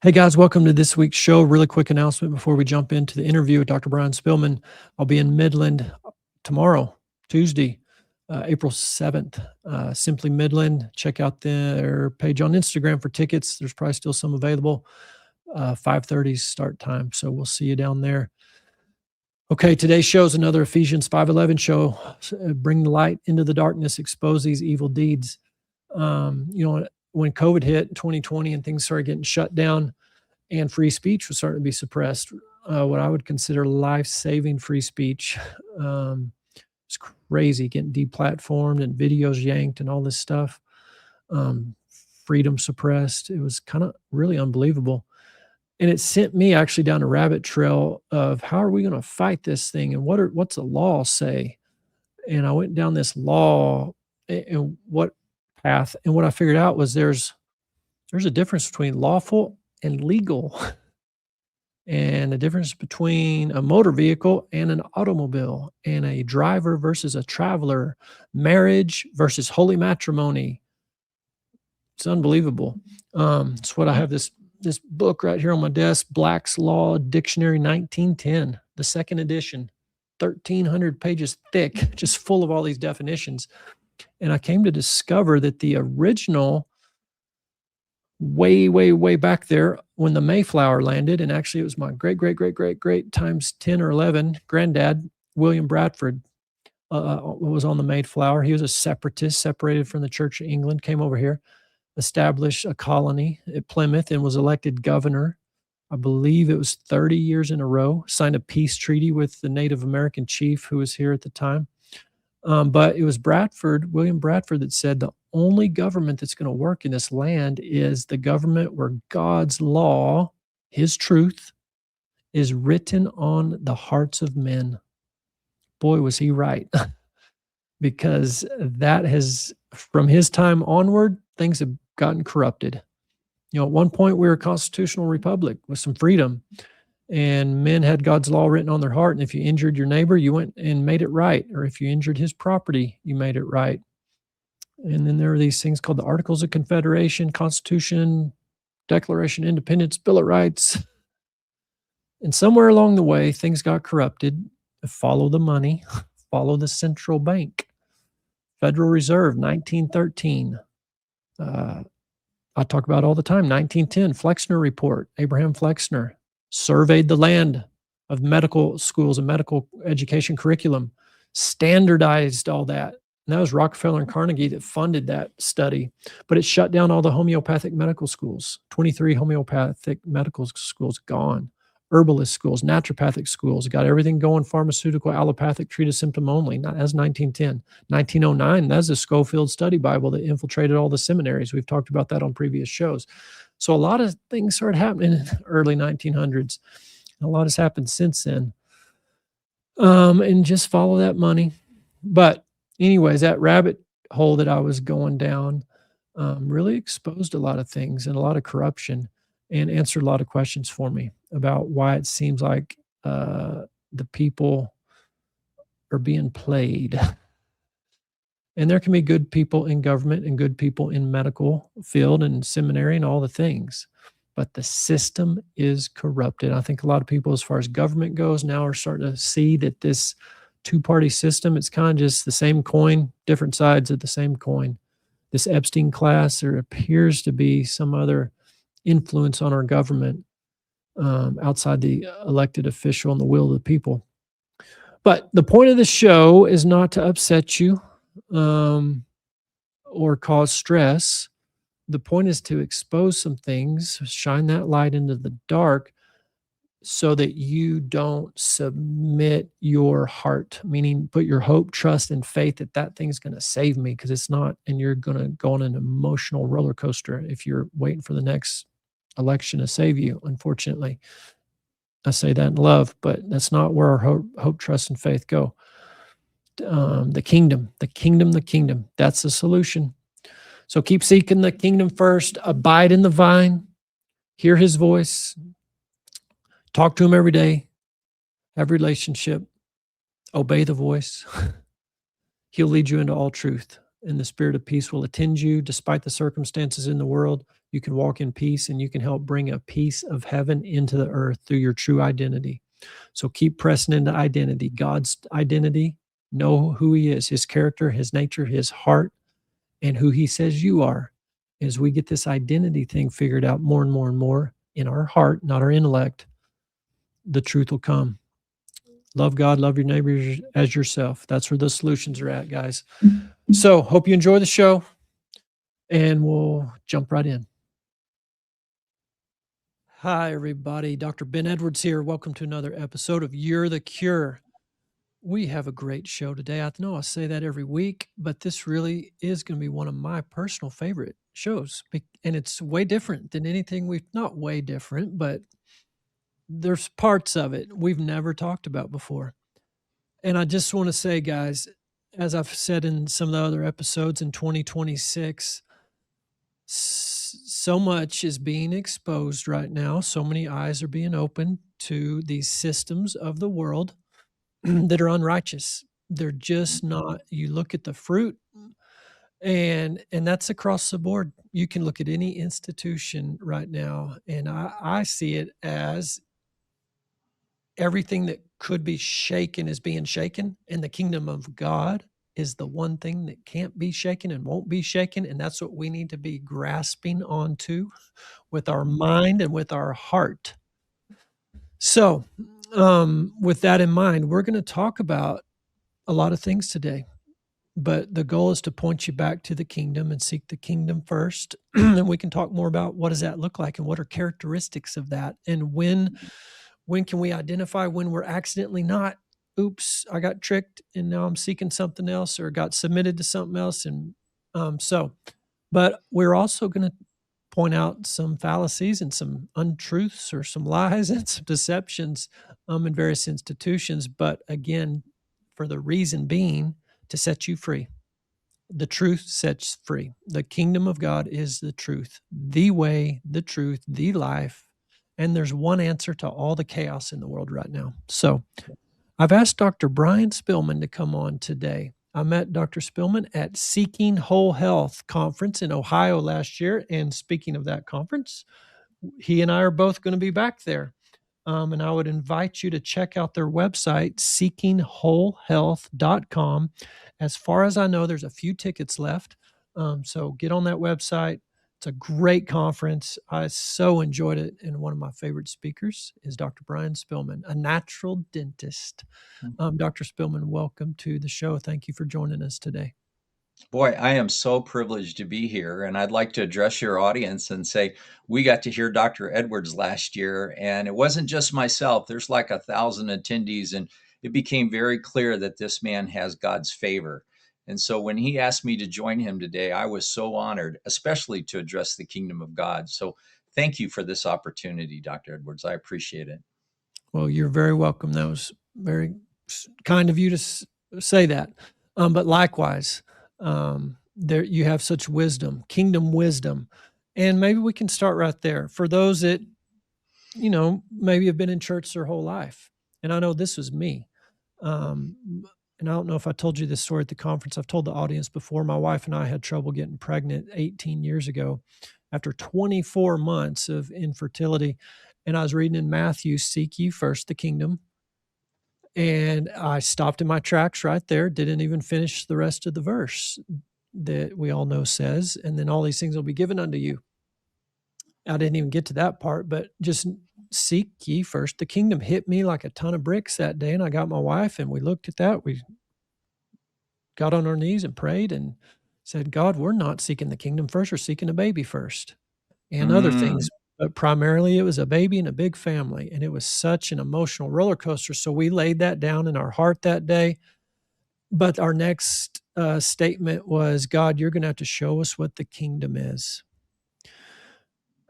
Hey guys, welcome to this week's show. Really quick announcement before we jump into the interview with Dr. Bryan Spilmon. I'll be in Midland tomorrow, Tuesday, April 7th. Simply Midland. Check out their page on Instagram for tickets. There's probably still some available. 5:30 start time. So we'll see you down there. Okay, today's show is another Ephesians 5:11 show. Bring the light into the darkness, expose these evil deeds. When COVID hit in 2020 and things started getting shut down and free speech was starting to be suppressed, what I would consider life-saving free speech, it's crazy, getting deplatformed and videos yanked and all this stuff, freedom suppressed. It was kind of really unbelievable. And it sent me actually down a rabbit trail of how are we going to fight this thing and what's the law say? And I went down this law and what path, and what I figured out was there's a difference between lawful and legal, and a difference between a motor vehicle and an automobile, and a driver versus a traveler, marriage versus holy matrimony. It's unbelievable. It's what I have this book right here on my desk, Black's Law Dictionary 1910, the second edition, 1,300 pages thick, just full of all these definitions. And I came to discover that the original, way, way, way back there when the Mayflower landed, and actually it was my great times 10 or 11 granddad, William Bradford, was on the Mayflower. He was a separatist, separated from the Church of England, came over here, established a colony at Plymouth, and was elected governor. I believe it was 30 years in a row, signed a peace treaty with the Native American chief who was here at the time. But it was William Bradford, that said the only government that's going to work in this land is the government where God's law, his truth, is written on the hearts of men. Boy, was he right. Because that has, from his time onward, things have gotten corrupted. At one point we were a constitutional republic with some freedom, and men had God's law written on their heart. And if you injured your neighbor, you went and made it right. Or if you injured his property, you made it right. And then there are these things called the Articles of Confederation, Constitution, Declaration of Independence, Bill of Rights. And somewhere along the way, things got corrupted. Follow the money, follow the central bank. Federal Reserve, 1913. I talk about all the time, 1910, Flexner Report, Abraham Flexner. Surveyed the land of medical schools and medical education curriculum, standardized all that. And that was Rockefeller and Carnegie that funded that study. But it shut down all the homeopathic medical schools. 23 homeopathic medical schools gone. Herbalist schools, naturopathic schools, got everything going, pharmaceutical, allopathic, treat a symptom only. That's 1910. 1909, that's the Schofield Study Bible that infiltrated all the seminaries. We've talked about that on previous shows. So a lot of things started happening in the early 1900s. A lot has happened since then. And just follow that money. But anyways, that rabbit hole that I was going down really exposed a lot of things and a lot of corruption, and answered a lot of questions for me about why it seems like the people are being played. And there can be good people in government and good people in medical field and seminary and all the things. But the system is corrupted. I think a lot of people, as far as government goes, now are starting to see that this two-party system, it's kind of just the same coin, different sides of the same coin. This Epstein class, there appears to be some other influence on our government outside the elected official and the will of the people. But the point of the show is not to upset you or cause stress. The point is to expose some things, shine that light into the dark, so that you don't submit your heart, meaning put your hope, trust, and faith that that thing's going to save me, because it's not, and you're going to go on an emotional roller coaster if you're waiting for the next election to save you. Unfortunately, I say that in love, but that's not where our hope, trust, and faith go. The kingdom, that's the solution. So keep seeking the kingdom first, abide in the vine, hear his voice, talk to him every day, have relationship, obey the voice. He'll lead you into all truth, and the spirit of peace will attend you despite the circumstances in the world. You can walk in peace, and you can help bring a piece of heaven into the earth through your true identity. So keep pressing into identity, God's identity. Know who he is, his character, his nature, his heart, and who he says you are. As we get this identity thing figured out more and more and more in our heart, not our intellect, the truth will come. Love God, love your neighbor as yourself. That's where the solutions are at, guys. So hope you enjoy the show, and we'll jump right in. Hi, everybody. Dr. Ben Edwards here. Welcome to another episode of You're the Cure. We have a great show today. I know I say that every week, but this really is going to be one of my personal favorite shows. And it's way different than anything not way different, but there's parts of it we've never talked about before. And I just want to say, guys, as I've said in some of the other episodes, in 2026, so much is being exposed right now. So many eyes are being opened to these systems of the world that are unrighteous. They're just not. You look at the fruit, and that's across the board. You can look at any institution right now, and I see it as everything that could be shaken is being shaken, and the kingdom of God is the one thing that can't be shaken and won't be shaken. And that's what we need to be grasping onto with our mind and with our heart. So, with that in mind, we're going to talk about a lot of things today, but the goal is to point you back to the kingdom and seek the kingdom first. And we can talk more about what does that look like and what are characteristics of that, and when can we identify when we're accidentally not, oops, I got tricked and now I'm seeking something else, or got submitted to something else. And but we're also going to point out some fallacies and some untruths or some lies and some deceptions in various institutions. But again, for the reason being to set you free. The truth sets free. The kingdom of God is the truth, the way, the truth, the life. And there's one answer to all the chaos in the world right now. So I've asked Dr. Bryan Spilmon to come on today. I met Dr. Spilmon at Seeking Whole Health conference in Ohio last year. And speaking of that conference, he and I are both going to be back there. And I would invite you to check out their website, seekingwholehealth.com. As far as I know, there's a few tickets left. So get on that website. It's a great conference. I so enjoyed it. And one of my favorite speakers is Dr. Bryan Spilmon, a natural dentist. Dr. Spilmon, welcome to the show. Thank you for joining us today. Boy, I am so privileged to be here, and I'd like to address your audience and say we got to hear Dr. Edwards last year, and it wasn't just myself. There's like 1,000 attendees, and it became very clear that this man has God's favor. And so when he asked me to join him today, I was so honored, especially to address the kingdom of God. So thank you for this opportunity, Dr. Edwards. I appreciate it. Well, you're very welcome. That was very kind of you to say that. But likewise, there you have such wisdom, kingdom wisdom. And maybe we can start right there. For those that, maybe have been in church their whole life. And I know this was me. And I don't know if I told you this story at the conference. I've told the audience before. My wife and I had trouble getting pregnant 18 years ago after 24 months of infertility. And I was reading in Matthew, seek ye first the kingdom. And I stopped in my tracks right there, didn't even finish the rest of the verse that we all know says, and then all these things will be given unto you. I didn't even get to that part, but just seek ye first the kingdom hit me like a ton of bricks that day. And I got my wife and we looked at that. We got on our knees and prayed and said, God, we're not seeking the kingdom first. We're seeking a baby first and other things. But primarily it was a baby and a big family. And it was such an emotional roller coaster. So we laid that down in our heart that day. But our next statement was, God, you're going to have to show us what the kingdom is.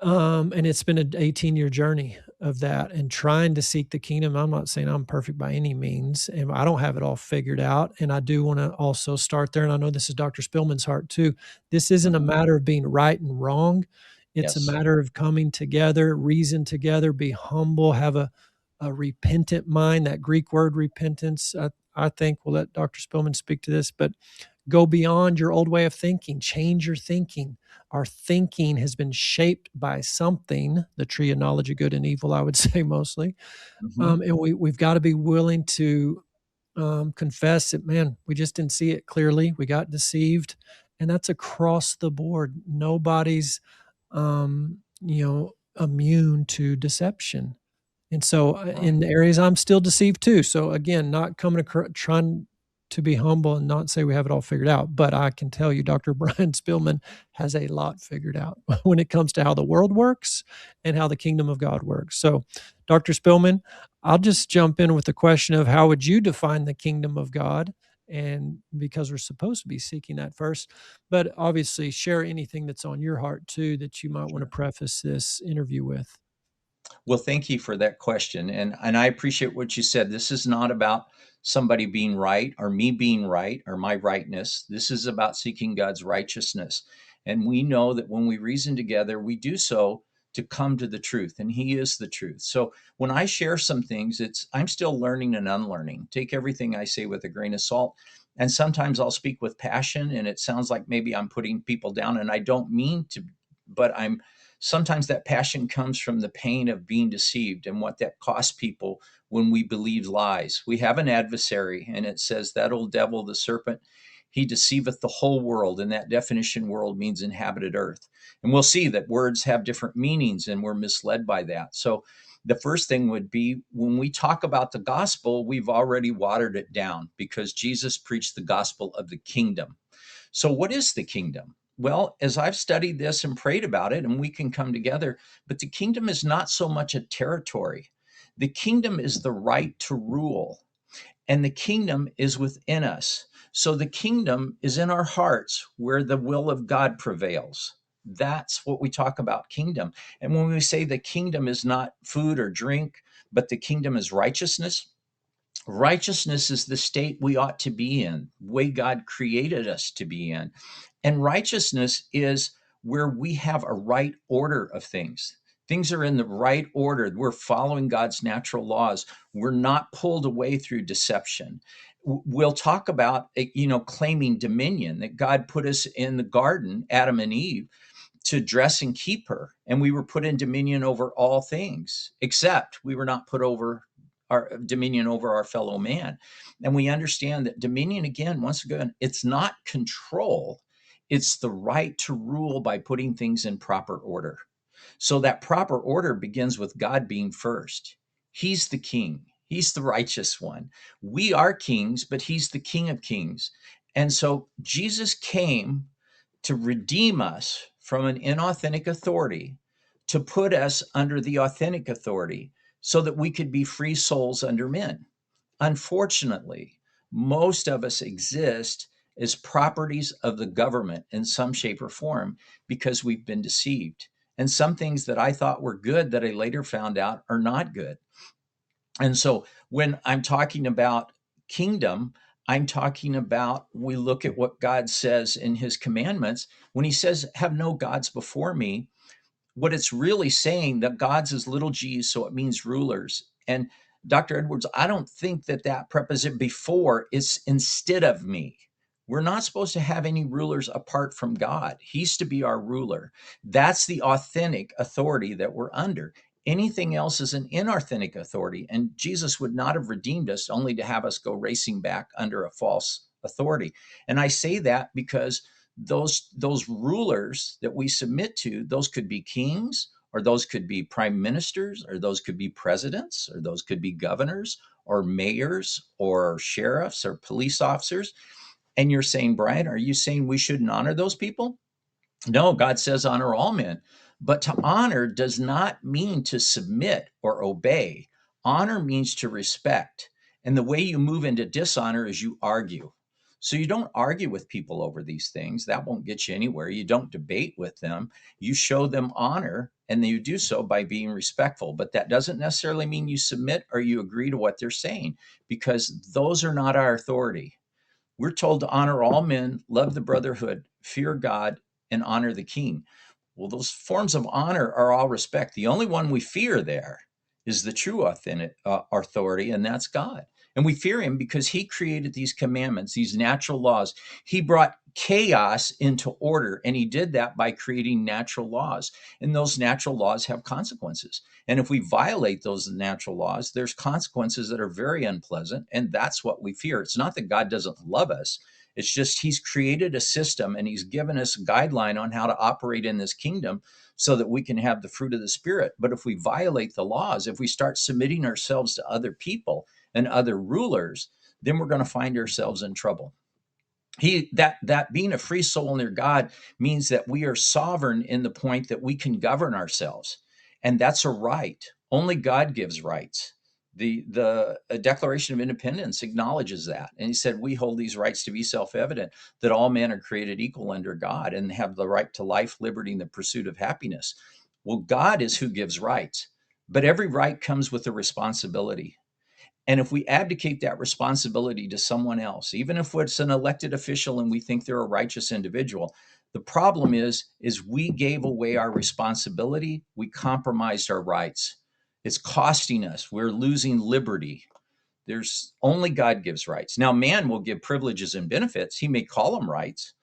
And it's been an 18-year journey of that and trying to seek the kingdom. I'm not saying I'm perfect by any means, and I don't have it all figured out. And I do want to also start there. And I know this is Dr. Spilman's heart too. This isn't a matter of being right and wrong. It's a matter of coming together, reason together, be humble, have a repentant mind. That Greek word repentance, I think we'll let Dr. Spilman speak to this, but Go beyond your old way of thinking, change your thinking. Our thinking has been shaped by something, the tree of knowledge of good and evil, I would say mostly. Mhm. And we've got to be willing to confess that, man, we just didn't see it clearly. We got deceived. And that's across the board. Nobody's, immune to deception. And so, Right. in the areas I'm still deceived too. So again, not coming acro trying to be humble and not say we have it all figured out, but I can tell you Dr. Bryan Spilmon has a lot figured out when it comes to how the world works and how the kingdom of God works. So, Dr. Spilmon, I'll just jump in with the question of how would you define the kingdom of God? And because we're supposed to be seeking that first, but obviously share anything that's on your heart too that you might want to Sure. preface this interview with. Well, thank you for that question. And I appreciate what you said. This is not about somebody being right or me being right or my rightness. This is about seeking God's righteousness. And we know that when we reason together, we do so to come to the truth, and He is the truth. So when I share some things, it's I'm still learning and unlearning. Take everything I say with a grain of salt. And sometimes I'll speak with passion, and it sounds like maybe I'm putting people down, and I don't mean to, but I'm sometimes that passion comes from the pain of being deceived and what that costs people when we believe lies. We have an adversary, and it says that old devil, the serpent, he deceiveth the whole world. And that definition, world, means inhabited earth. And we'll see that words have different meanings, and we're misled by that. So the first thing would be when we talk about the gospel, we've already watered it down because Jesus preached the gospel of the kingdom. So, what is the kingdom? Well, as I've studied this and prayed about it, and we can come together, but the kingdom is not so much a territory. The kingdom is the right to rule, and the kingdom is within us. So, the kingdom is in our hearts where the will of God prevails. That's what we talk about kingdom. And when we say the kingdom is not food or drink, but the kingdom is righteousness, righteousness is the state we ought to be in, way God created us to be in. And righteousness is where we have a right order of things. Things are in the right order. We're following God's natural laws. We're not pulled away through deception. We'll talk about, claiming dominion, that God put us in the garden, Adam and Eve, to dress and keep her. And we were put in dominion over all things, except we were not put over our dominion over our fellow man. And we understand that dominion, again, once again, it's not control, it's the right to rule by putting things in proper order. So that proper order begins with God being first. He's the king, He's the righteous one. We are kings, but He's the King of kings. And so Jesus came to redeem us from an inauthentic authority, to put us under the authentic authority so that we could be free souls under men. Unfortunately, most of us exist as properties of the government in some shape or form because we've been deceived. And some things that I thought were good that I later found out are not good. And so when I'm talking about kingdom, I'm talking about we look at what God says in His commandments. When He says, have no gods before me, what it's really saying, that gods is little g's, so it means rulers. And Dr. Edwards, I don't think that that preposition before is instead of me. We're not supposed to have any rulers apart from God. He's to be our ruler. That's the authentic authority that we're under. Anything else is an inauthentic authority, and Jesus would not have redeemed us only to have us go racing back under a false authority. And I say that because those rulers that we submit to, those could be kings, or those could be prime ministers, or those could be presidents, or those could be governors, or mayors, or sheriffs, or police officers. And you're saying, Brian, are you saying we shouldn't honor those people? No, God says honor all men. But to honor does not mean to submit or obey. Honor means to respect. And the way you move into dishonor is you argue. So you don't argue with people over these things. That won't get you anywhere. You don't debate with them. You show them honor, and you do so by being respectful. But that doesn't necessarily mean you submit or you agree to what they're saying, because those are not our authority. We're told to honor all men, love the brotherhood, fear God, and honor the king. Well, those forms of honor are all respect. The only one we fear there is the true authentic authority, and that's God. And we fear him because he created these commandments, these natural laws. He brought chaos into order, and he did that by creating natural laws. And those natural laws have consequences. And if we violate those natural laws, there's consequences that are very unpleasant. And that's what we fear. It's not that God doesn't love us. It's just he's created a system and he's given us a guideline on how to operate in this kingdom so that we can have the fruit of the Spirit. But if we violate the laws, if we start submitting ourselves to other people and other rulers, then we're going to find ourselves in trouble. That being a free soul under God means that we are sovereign in the point that we can govern ourselves, and that's a right. Only God gives rights. The Declaration of Independence acknowledges that, and he said we hold these rights to be self-evident, that all men are created equal under God and have the right to life, liberty, and the pursuit of happiness. Well, God is who gives rights, but every right comes with a responsibility. And if we abdicate that responsibility to someone else, even if it's an elected official and we think they're a righteous individual, the problem is we gave away our responsibility. We compromised our rights. It's costing us. We're losing liberty. There's only God gives rights. Now, man will give privileges and benefits. He may call them rights,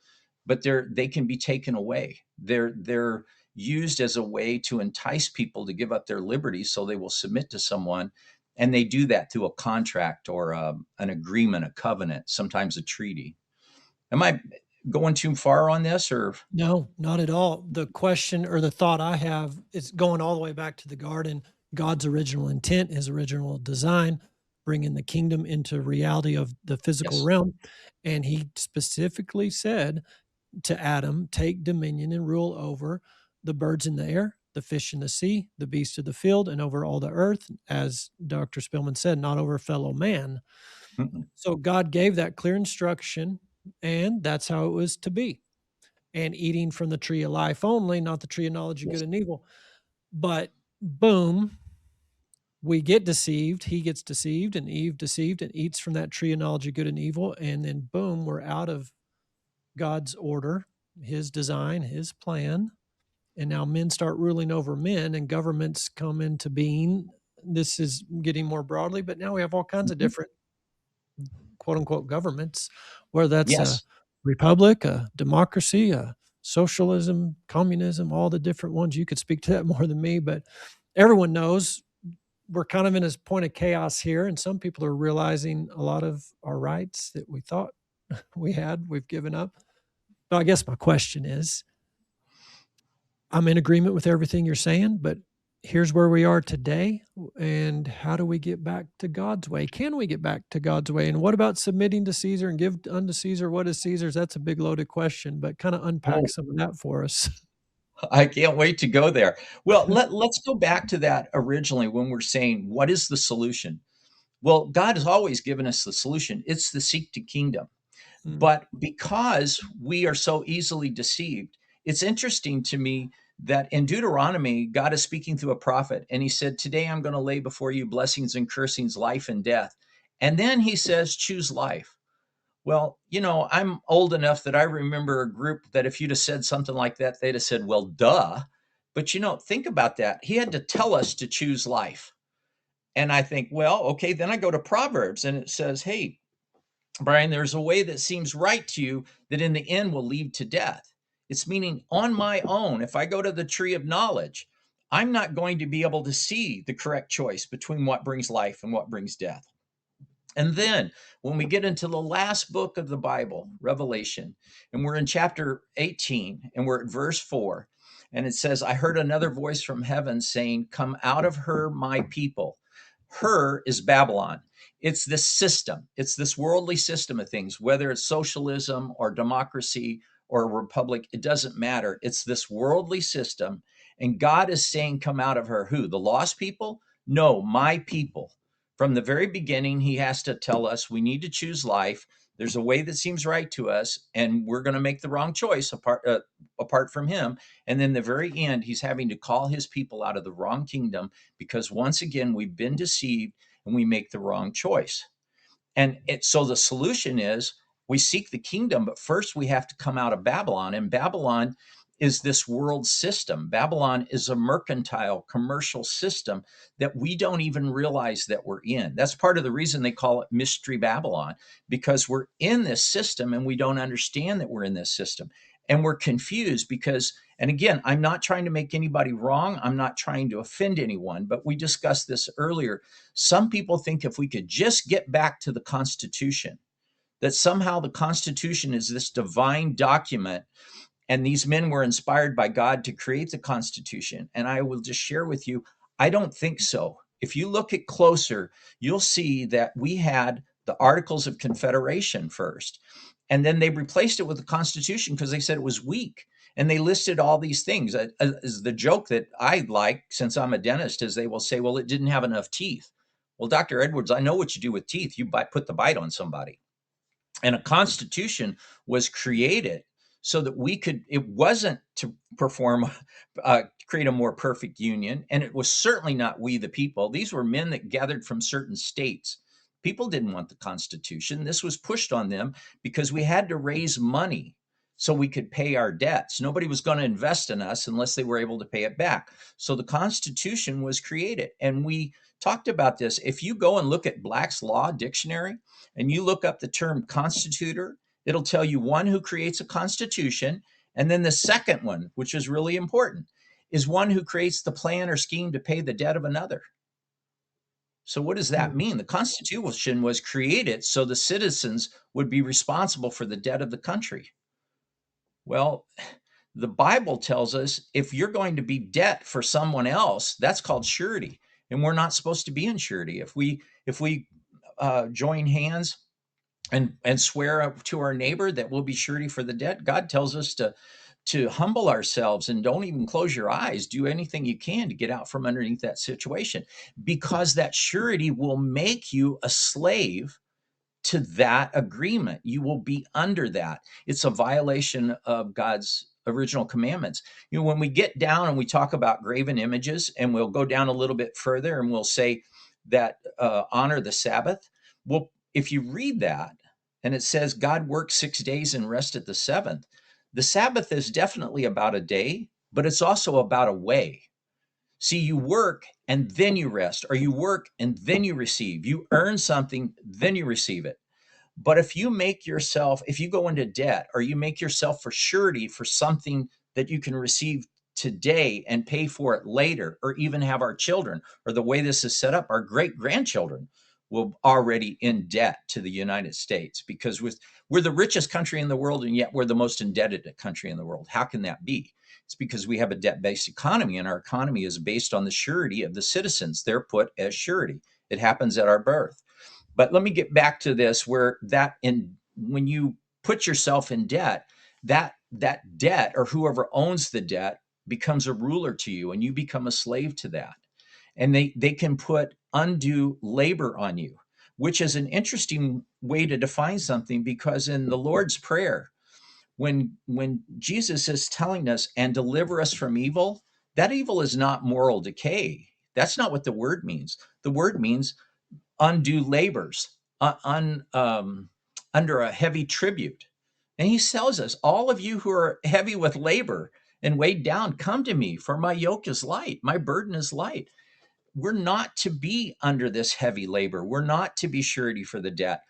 but they can be taken away. They're used as a way to entice people to give up their liberty so they will submit to someone, and they do that through a contract or an agreement, a covenant, sometimes a treaty. Am I going too far on this, or? No, not at all. The question or the thought I have is going all the way back to the garden, God's original intent, his original design, bringing the kingdom into reality of the physical Yes. realm. And he specifically said to Adam, take dominion and rule over the birds in the air, the fish in the sea, the beasts of the field, and over all the earth, as Dr. Spilman said, not over fellow man. Mm-mm. So God gave that clear instruction, and that's how it was to be. And eating from the tree of life only, not the tree of knowledge of Yes. good and evil. But boom, we get deceived. He gets deceived, and Eve deceived and eats from that tree of knowledge of good and evil. And then boom, we're out of God's order, his design, his plan. And now men start ruling over men and governments come into being. This is getting more broadly, but now we have all kinds of Mhm. different quote unquote governments, whether that's a Yes. republic, a democracy, a socialism, communism, all the different ones. You could speak to that more than me, but everyone knows we're kind of in this point of chaos here. And some people are realizing a lot of our rights that we thought we had, we've given up. But I guess my question is, I'm in agreement with everything you're saying, but here's where we are today. And how do we get back to God's way? Can we get back to God's way? And what about submitting to Caesar and give unto Caesar what is Caesar's? That's a big loaded question, but kind of unpack Oh, some of that for us. I can't wait to go there. Well, let's go back to that originally when we're saying, what is the solution? Well, God has always given us the solution. It's the seek to kingdom. Mm, But because we are so easily deceived, it's interesting to me that in Deuteronomy, God is speaking through a prophet, and he said, today I'm going to lay before you blessings and cursings, life and death. And then he says, choose life. Well, I'm old enough that I remember a group that if you'd have said something like that, they'd have said, well, duh. But think about that. He had to tell us to choose life. And I think, well, okay, then I go to Proverbs and it says, hey, Bryan, there's a way that seems right to you that in the end will lead to death. It's meaning on my own, if I go to the tree of knowledge, I'm not going to be able to see the correct choice between what brings life and what brings death. And then when we get into the last book of the Bible, Revelation, and we're in chapter 18 and we're at verse 4, and it says, I heard another voice from heaven saying, come out of her, my people. Her is Babylon. It's this system, it's this worldly system of things, whether it's socialism or democracy or a republic, it doesn't matter. It's this worldly system. And God is saying, come out of her. Who? The lost people? No, my people. From the very beginning, he has to tell us we need to choose life. There's a way that seems right to us, and we're going to make the wrong choice apart from him. And then the very end, he's having to call his people out of the wrong kingdom because once again, we've been deceived and we make the wrong choice. So the solution is we seek the kingdom, but first we have to come out of Babylon. And Babylon is this world system. Babylon is a mercantile commercial system that we don't even realize that we're in. That's part of the reason they call it Mystery Babylon, because we're in this system and we don't understand that we're in this system. And we're confused because, and again, I'm not trying to make anybody wrong. I'm not trying to offend anyone, but we discussed this earlier. Some people think if we could just get back to the Constitution, that somehow the Constitution is this divine document and these men were inspired by God to create the Constitution. And I will just share with you, I don't think so. If you look at closer, you'll see that we had the Articles of Confederation first, and then they replaced it with the Constitution because they said it was weak. And they listed all these things. As the joke that I like, since I'm a dentist, is they will say, well, it didn't have enough teeth. Well, Dr. Edwards, I know what you do with teeth. You put the bite on somebody. And a constitution was created so that we could, it wasn't to perform, create a more perfect union. And it was certainly not we the people. These were men that gathered from certain states. People didn't want the Constitution. This was pushed on them because we had to raise money so we could pay our debts. Nobody was going to invest in us unless they were able to pay it back. So the Constitution was created. And we talked about this. If you go and look at Black's Law Dictionary and you look up the term constitutor, it'll tell you one who creates a constitution. And then the second one, which is really important, is one who creates the plan or scheme to pay the debt of another. So what does that mean? The Constitution was created so the citizens would be responsible for the debt of the country. Well, the Bible tells us if you're going to be debt for someone else, that's called surety, and we're not supposed to be in surety. If we join hands and swear to our neighbor that we'll be surety for the debt, God tells us to humble ourselves and don't even close your eyes. Do anything you can to get out from underneath that situation, because that surety will make you a slave to that agreement. You will be under that. It's a violation of God's original commandments. When we get down and we talk about graven images, and we'll go down a little bit further and we'll say that honor the Sabbath. Well, if you read that and it says God worked 6 days and rested the seventh, the Sabbath is definitely about a day, but it's also about a way. See, you work and then you rest, or you work and then you receive. You earn something, then you receive it. But if you go into debt, or you make yourself for surety for something that you can receive today and pay for it later, or even have our children, or the way this is set up, our great grandchildren will already in debt to the United States, because we're the richest country in the world, and yet we're the most indebted country in the world. How can that be? It's because we have a debt-based economy, and our economy is based on the surety of the citizens. They're put as surety. It happens at our birth. But let me get back to this, where when you put yourself in debt, that debt, or whoever owns the debt, becomes a ruler to you, and you become a slave to that. And they can put undue labor on you, which is an interesting way to define something, because in the Lord's Prayer, when Jesus is telling us, and deliver us from evil, that evil is not moral decay. That's not what the word means. The word means undue labors, under a heavy tribute. And he tells us, all of you who are heavy with labor and weighed down, come to me, for my yoke is light, my burden is light. We're not to be under this heavy labor. We're not to be surety for the debt.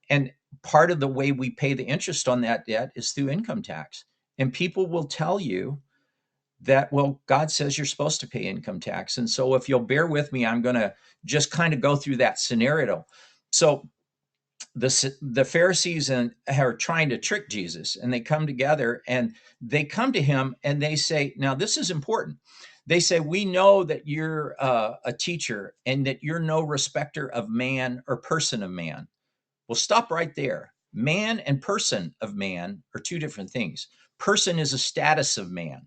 And part of the way we pay the interest on that debt is through income tax. And people will tell you that, well, God says you're supposed to pay income tax. And so if you'll bear with me, I'm going to just kind of go through that scenario. So the Pharisees are trying to trick Jesus, and they come together and they come to him and they say, now this is important. They say, we know that you're a teacher and that you're no respecter of man or person of man. Well, stop right there. Man and person of man are two different things. Person is a status of man.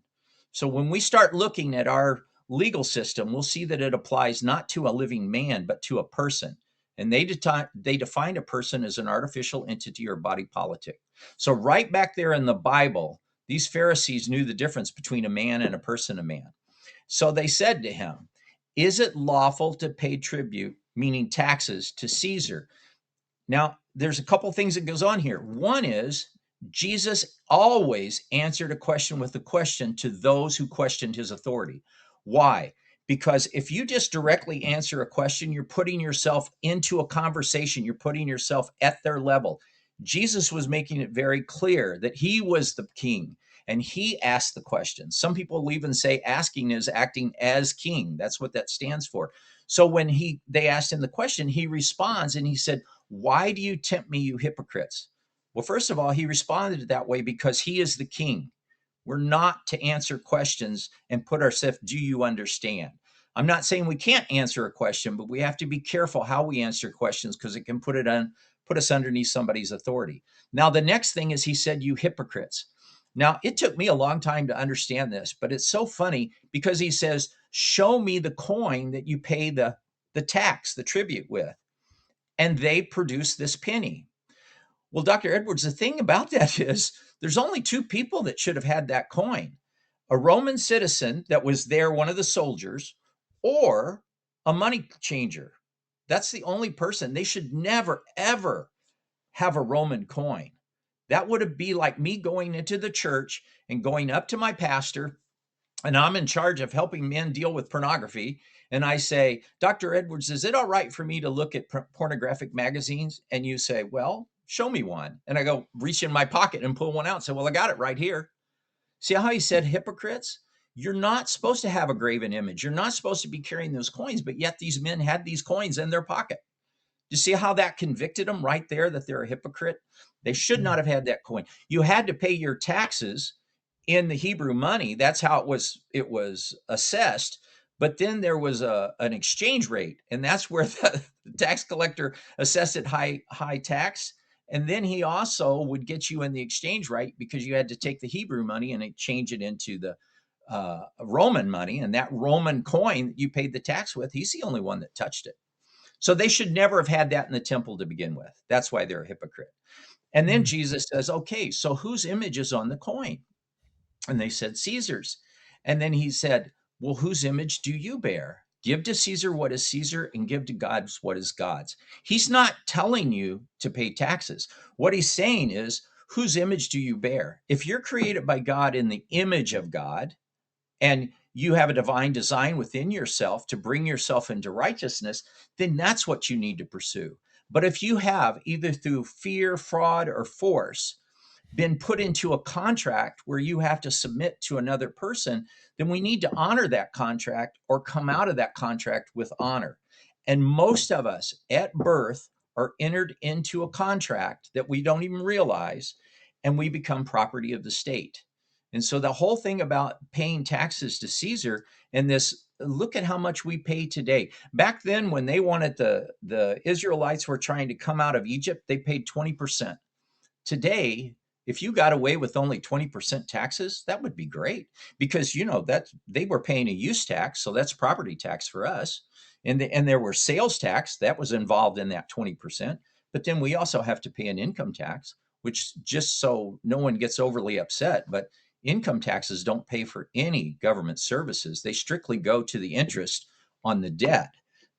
So when we start looking at our legal system, we'll see that it applies not to a living man, but to a person. And they define a person as an artificial entity or body politic. So right back there in the Bible, these Pharisees knew the difference between a man and a person of man. So they said to him, is it lawful to pay tribute, meaning taxes, to Caesar? Now, there's a couple things that goes on here. One is Jesus always answered a question with a question to those who questioned his authority. Why? Because if you just directly answer a question, you're putting yourself into a conversation, you're putting yourself at their level. Jesus was making it very clear that he was the king and he asked the questions. Some people will even say asking is acting as king. That's what that stands for. So when they asked him the question, he responds and he said, "Why do you tempt me, you hypocrites?" Well, first of all, he responded that way because he is the king. We're not to answer questions and put ourselves, do you understand? I'm not saying we can't answer a question, but we have to be careful how we answer questions because it can put us underneath somebody's authority. Now, the next thing is he said, "You hypocrites." Now, it took me a long time to understand this, but it's so funny because he says, "Show me the coin that you pay the tax, the tribute with." And they produce this penny. Well, Dr. Edwards, the thing about that is there's only two people that should have had that coin: a Roman citizen that was there, one of the soldiers, or a money changer. That's the only person. They should never, ever have a Roman coin. That would be like me going into the church and going up to my pastor, and I'm in charge of helping men deal with pornography. And I say, "Dr. Edwards, is it all right for me to look at pornographic magazines?" And you say, "Well, show me one." And I go reach in my pocket and pull one out and say, "Well, I got it right here." See how he said hypocrites? You're not supposed to have a graven image. You're not supposed to be carrying those coins, but yet these men had these coins in their pocket. You see how that convicted them right there that they're a hypocrite? They should not have had that coin. You had to pay your taxes in the Hebrew money. That's how it was assessed. But then there was an exchange rate, and that's where the tax collector assessed it high tax. And then he also would get you in the exchange rate because you had to take the Hebrew money and exchange it into the Roman money. And that Roman coin that you paid the tax with, he's the only one that touched it. So they should never have had that in the temple to begin with. That's why they're a hypocrite. And then Mm. Jesus says, "Okay, so whose image is on the coin?" And they said, "Caesar's." And then he said, "Well, whose image do you bear? Give to Caesar what is Caesar and give to God what is God's." He's not telling you to pay taxes. What he's saying is, whose image do you bear? If you're created by God in the image of God, and you have a divine design within yourself to bring yourself into righteousness, then that's what you need to pursue. But if you have, either through fear, fraud, or force, been put into a contract where you have to submit to another person, then we need to honor that contract or come out of that contract with honor. And most of us at birth are entered into a contract that we don't even realize, and we become property of the state. And so the whole thing about paying taxes to Caesar, and this, look at how much we pay today. Back then, when they wanted the Israelites were trying to come out of Egypt, they paid 20%. Today, if you got away with only 20% taxes, that would be great because that they were paying a use tax, so that's property tax for us. And there were sales tax that was involved in that 20%. But then we also have to pay an income tax, which, just so no one gets overly upset, but income taxes don't pay for any government services. They strictly go to the interest on the debt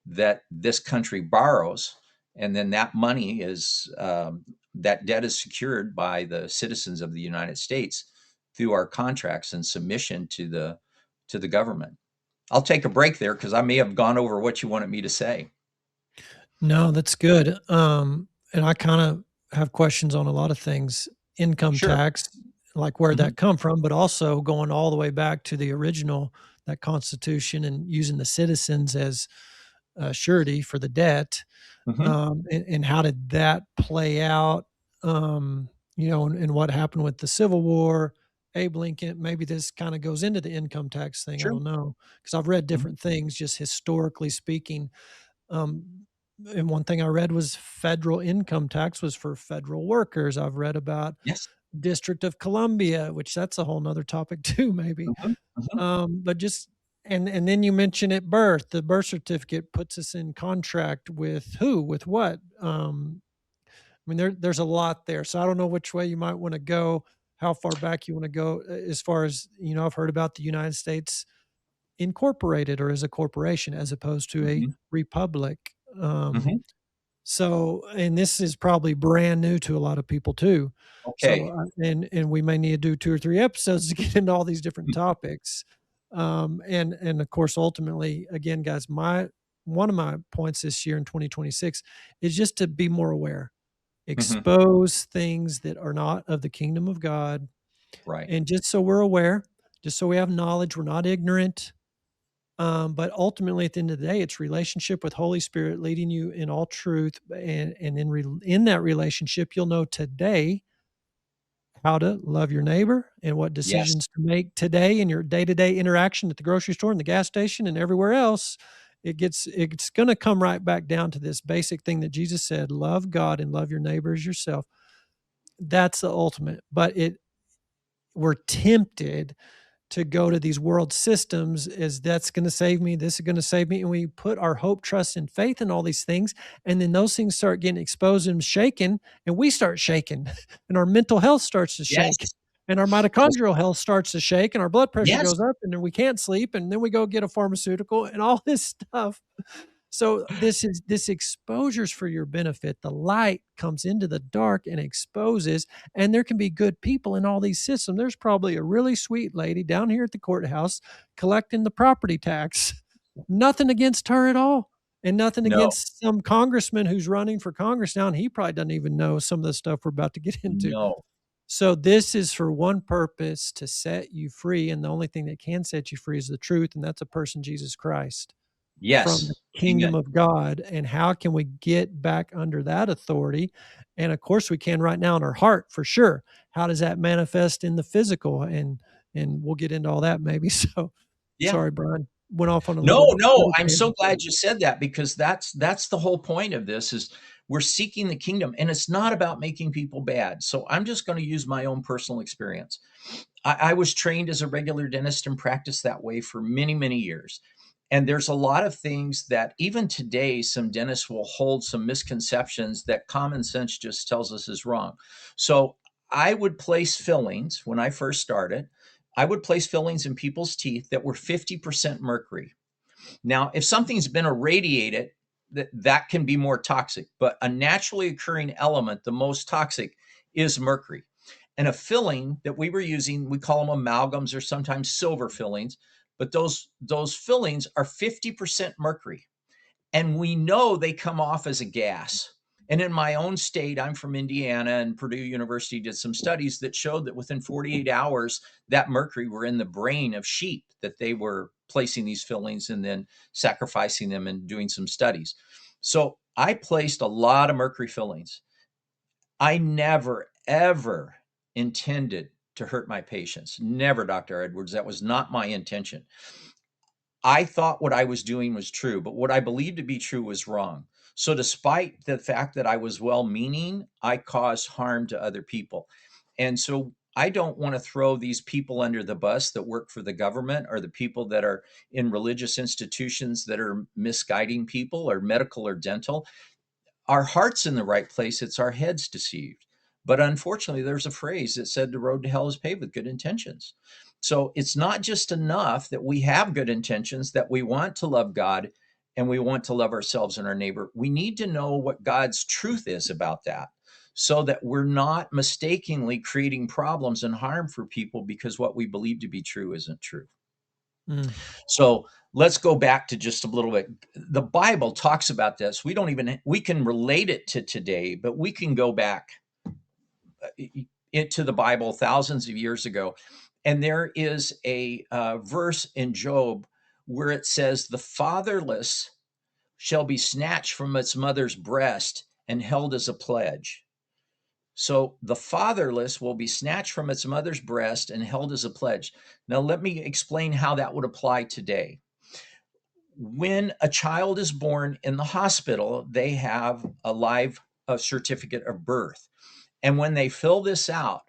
that this country borrows. And then that money is that debt is secured by the citizens of the United States through our contracts and submission to the government. I'll take a break there because I may have gone over what you wanted me to say. No, that's good. And I kind of have questions on a lot of things. Income Sure. tax, like where'd Hmm. that come from, but also going all the way back to the original, that Constitution, and using the citizens as surety for the debt. Hmm. And how did that play out? And what happened with the Civil War, Abe Lincoln. Maybe this kind of goes into the income tax thing. I Sure. don't know because I've read Hmm. different things, just historically speaking. Um, and one thing I read was federal income tax was for federal workers. I've read about Yes. District of Columbia, which that's a whole nother topic too, maybe. Hmm. Hmm. But just and then you mention at birth, the birth certificate puts us in contract with who, with what? I mean, there's a lot there, so I don't know which way you might want to go, how far back you want to go, as far as I've heard about the United States incorporated or as a corporation as opposed to a Hmm. republic. Hmm. So, and this is probably brand new to a lot of people too. So, Okay. and we may need to do 2 or 3 episodes to get into all these different topics. And of course, ultimately, again, guys, my one of my points this year in 2026 is just to be more aware, Mhm. expose things that are not of the kingdom of God, Right. and just so we're aware, just so we have knowledge, we're not ignorant. But ultimately, at the end of the day, it's relationship with Holy Spirit leading you in all truth, and in that relationship, you'll know today how to love your neighbor and what Yes. decisions to make today in your day to day interaction at the grocery store and the gas station and everywhere else. It's going to come right back down to this basic thing that Jesus said: love God and love your neighbor as yourself. That's the ultimate. But it we're tempted to go to these world systems as that's going to save me, this is going to save me, and we put our hope, trust, and faith in all these things, and then those things start getting exposed and shaken, and we start shaking, and our mental health starts to shake, Yes. and our Yes. mitochondrial health starts to shake, and our blood pressure Yes. goes up, and then we can't sleep, and then we go get a pharmaceutical, and all this stuff. So this exposure's for your benefit. The light comes into the dark and exposes, and there can be good people in all these systems. There's probably a really sweet lady down here at the courthouse collecting the property tax. Nothing against her at all. And nothing No. against some congressman who's running for Congress now, and he probably doesn't even know some of the stuff we're about to get into. No. So this is for one purpose, to set you free, and the only thing that can set you free is the truth, and that's a person, Jesus Christ, from the Yes. kingdom Amen. of God. And how can we get back under that authority? And of course we can right now in our heart for sure. How does that manifest in the physical? And we'll get into all that maybe. So Yeah. sorry, Brian. Went off on a No, no, little I'm so tangent there. glad you said that because that's the whole point of this is we're seeking the kingdom and it's not about making people bad. So I'm just going to use my own personal experience. I was trained as a regular dentist and practiced that way for many, many years. And there's a lot of things that even today, some dentists will hold some misconceptions that common sense just tells us is wrong. So I would place fillings when I first started. I would place fillings in people's teeth that were 50% mercury. Now, if something's been irradiated, that can be more toxic, but a naturally occurring element, the most toxic, is mercury. And a filling that we were using, we call them amalgams or sometimes silver fillings, but those fillings are 50% mercury and we know they come off as a gas. And in my own state, I'm from Indiana, and Purdue University did some studies that showed that within 48 hours, that mercury were in the brain of sheep that they were placing these fillings and then sacrificing them and doing some studies. So I placed a lot of mercury fillings. I never, ever intended to hurt my patients. Never, Dr. Edwards. That was not my intention. I thought what I was doing was true, but what I believed to be true was wrong. So, despite the fact that I was well meaning, I caused harm to other people. And so, I don't want to throw these people under the bus that work for the government or the people that are in religious institutions that are misguiding people or medical or dental. Our heart's in the right place, it's our heads deceived. But unfortunately, there's a phrase that said the road to hell is paved with good intentions. So it's not just enough that we have good intentions, that we want to love God and we want to love ourselves and our neighbor. We need to know what God's truth is about that so that we're not mistakenly creating problems and harm for people because what we believe to be true isn't true. Mm. So let's go back to just a little bit. The Bible talks about this. We can relate it to today, but we can go back into the Bible thousands of years ago. And there is a verse in Job where it says, the fatherless shall be snatched from its mother's breast and held as a pledge. So the fatherless will be snatched from its mother's breast and held as a pledge. Now, let me explain how that would apply today. When a child is born in the hospital, they have a live certificate of birth. And when they fill this out,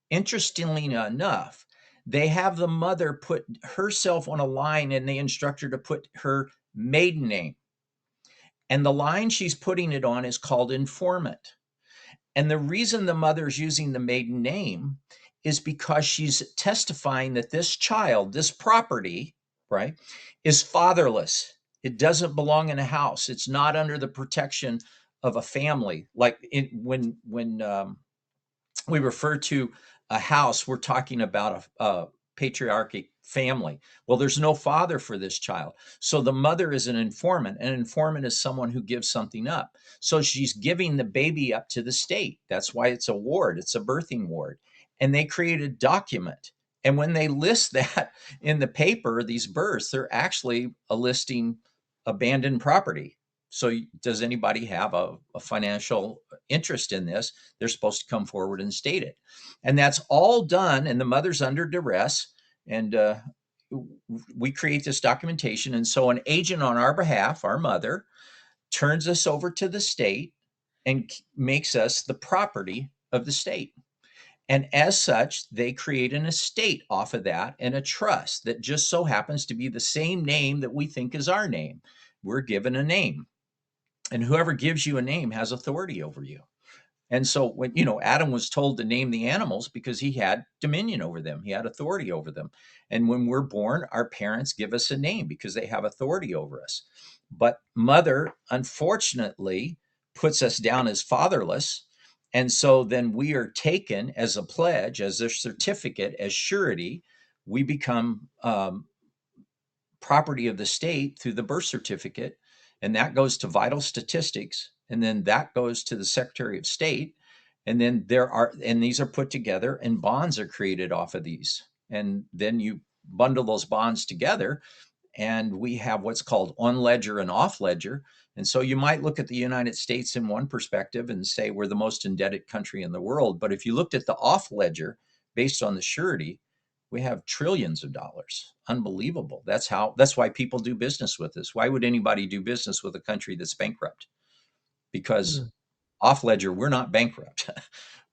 interestingly enough, they have the mother put herself on a line and they instruct her to put her maiden name. And the line she's putting it on is called informant. And the reason the mother is using the maiden name is because she's testifying that this child, this property, right, is fatherless. It doesn't belong in a house. It's not under the protection of a family. Like when we refer to a house, we're talking about a patriarchic family. Well, there's no father for this child. So the mother is an informant. An informant is someone who gives something up. So she's giving the baby up to the state. That's why it's a ward, it's a birthing ward. And they create a document. And when they list that in the paper, these births, they're actually a listing abandoned property. So does anybody have a financial interest in this? They're supposed to come forward and state it. And that's all done, and the mother's under duress. And we create this documentation. And so an agent on our behalf, our mother, turns us over to the state and makes us the property of the state. And as such, they create an estate off of that and a trust that just so happens to be the same name that we think is our name. We're given a name, and whoever gives you a name has authority over you. And so when, Adam was told to name the animals because he had dominion over them, he had authority over them. And when we're born, our parents give us a name because they have authority over us. But mother, unfortunately, puts us down as fatherless. And so then we are taken as a pledge, as a certificate, as surety. We become property of the state through the birth certificate, and that goes to vital statistics, and then that goes to the Secretary of State, and then these are put together, and bonds are created off of these, and then you bundle those bonds together, and we have what's called on ledger and off ledger. And so you might look at the United States in one perspective and say we're the most indebted country in the world, but if you looked at the off ledger based on the surety, we have trillions of dollars. Unbelievable. That's why people do business with us. Why would anybody do business with a country that's bankrupt? Because Mm. off ledger, we're not bankrupt.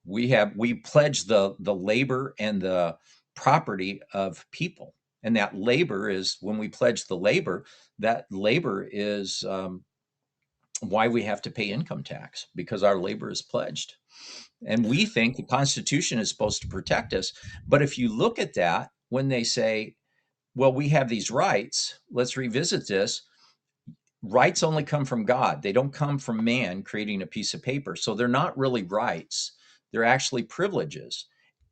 We pledge the labor and the property of people. And that labor is, when we pledge the labor, that labor is why we have to pay income tax, because our labor is pledged. And we think the Constitution is supposed to protect us. But if you look at that, when they say, well, we have these rights, let's revisit this. Rights only come from God. They don't come from man creating a piece of paper. So they're not really rights. They're actually privileges.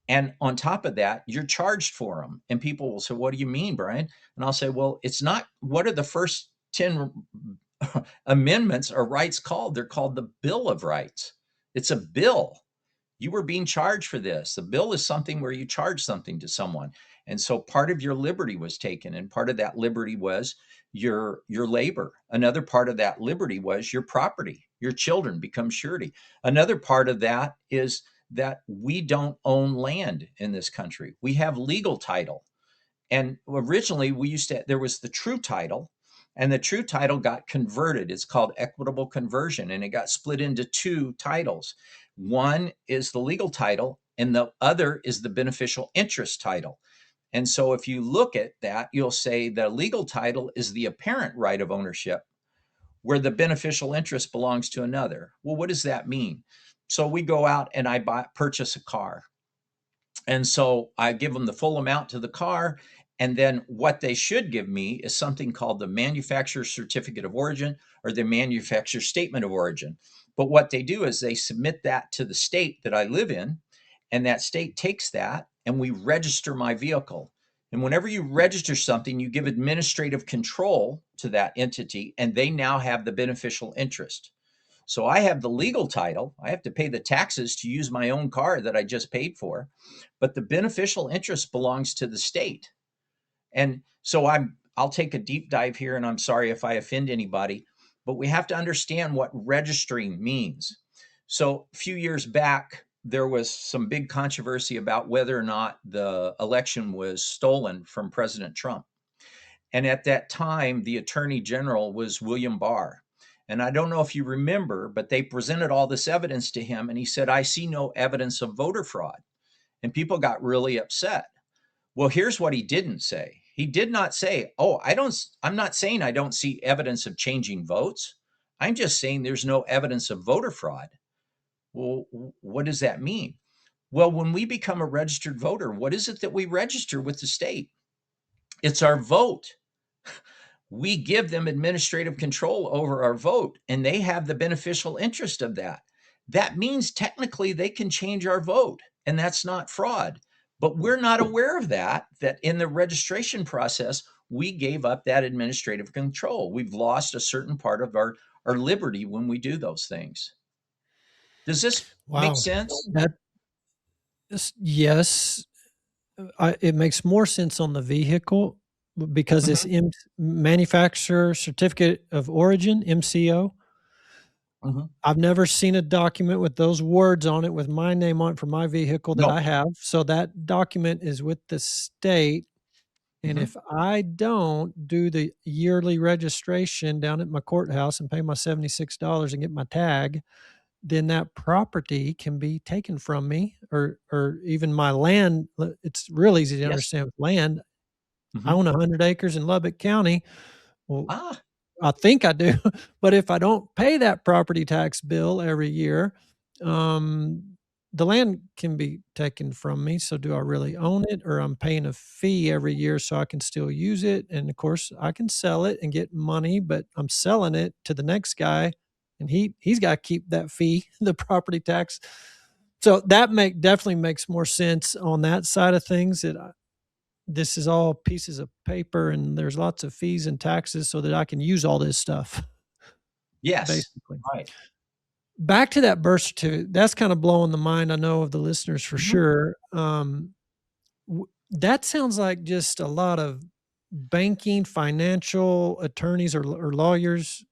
And on top of that, you're charged for them. And people will say, what do you mean, Brian? And I'll say, well, it's not, what are the first 10 amendments or rights called? They're called the Bill of Rights. It's a bill. You were being charged for this. The bill is something where you charge something to someone. And so part of your liberty was taken, and part of that liberty was your labor. Another part of that liberty was your property. Your children become surety. Another part of that is that we don't own land in this country. We have legal title. And originally there was the true title, and the true title got converted. It's called equitable conversion, and it got split into two titles. One is the legal title, and the other is the beneficial interest title. And so if you look at that, you'll say the legal title is the apparent right of ownership, where the beneficial interest belongs to another. Well, what does that mean? So we go out and purchase a car. And so I give them the full amount to the car. And then what they should give me is something called the manufacturer's certificate of origin or the manufacturer's statement of origin. But what they do is they submit that to the state that I live in, and that state takes that and we register my vehicle. And whenever you register something, you give administrative control to that entity, and they now have the beneficial interest. So I have the legal title. I have to pay the taxes to use my own car that I just paid for, but the beneficial interest belongs to the state. And so I'll take a deep dive here, and I'm sorry if I offend anybody, but we have to understand what registering means. So a few years back, there was some big controversy about whether or not the election was stolen from President Trump. And at that time, the attorney general was William Barr. And I don't know if you remember, but they presented all this evidence to him, and he said, I see no evidence of voter fraud. And people got really upset. Well, here's what he didn't say. He did not say, "Oh, I'm not saying I don't see evidence of changing votes. I'm just saying there's no evidence of voter fraud." Well, what does that mean? Well, when we become a registered voter, what is it that we register with the state? It's our vote. we give them administrative control over our vote, and they have the beneficial interest of that. That means technically they can change our vote, and that's not fraud. But we're not aware of that, that in the registration process, we gave up that administrative control. We've lost a certain part of our liberty when we do those things. Does this make Wow. sense? That yes, it makes more sense on the vehicle because this Mhm, manufacturer certificate of origin, MCO, mhm. I've never seen a document with those words on it with my name on it for my vehicle that I No. have. So that document is with the state. And Mhm. if I don't do the yearly registration down at my courthouse and pay my $76 and get my tag, then that property can be taken from me or even my land. It's real easy to Yes. understand with land. I Mhm. own 100 acres in Lubbock County. Well, Ah, I think I do, but if I don't pay that property tax bill every year, um, the land can be taken from me. So do I really own it, or I'm paying a fee every year so I can still use it? And of course, I can sell it and get money, but I'm selling it to the next guy, and he's got to keep that fee, the property tax. So that definitely makes more sense on that side of things. That this is all pieces of paper and there's lots of fees and taxes so that I can use all this stuff, yes. basically. Right. Back to that birth certificate, that's kind of blowing the mind, I know, of the listeners for Mhm. sure. That sounds like just a lot of banking, financial attorneys or lawyers.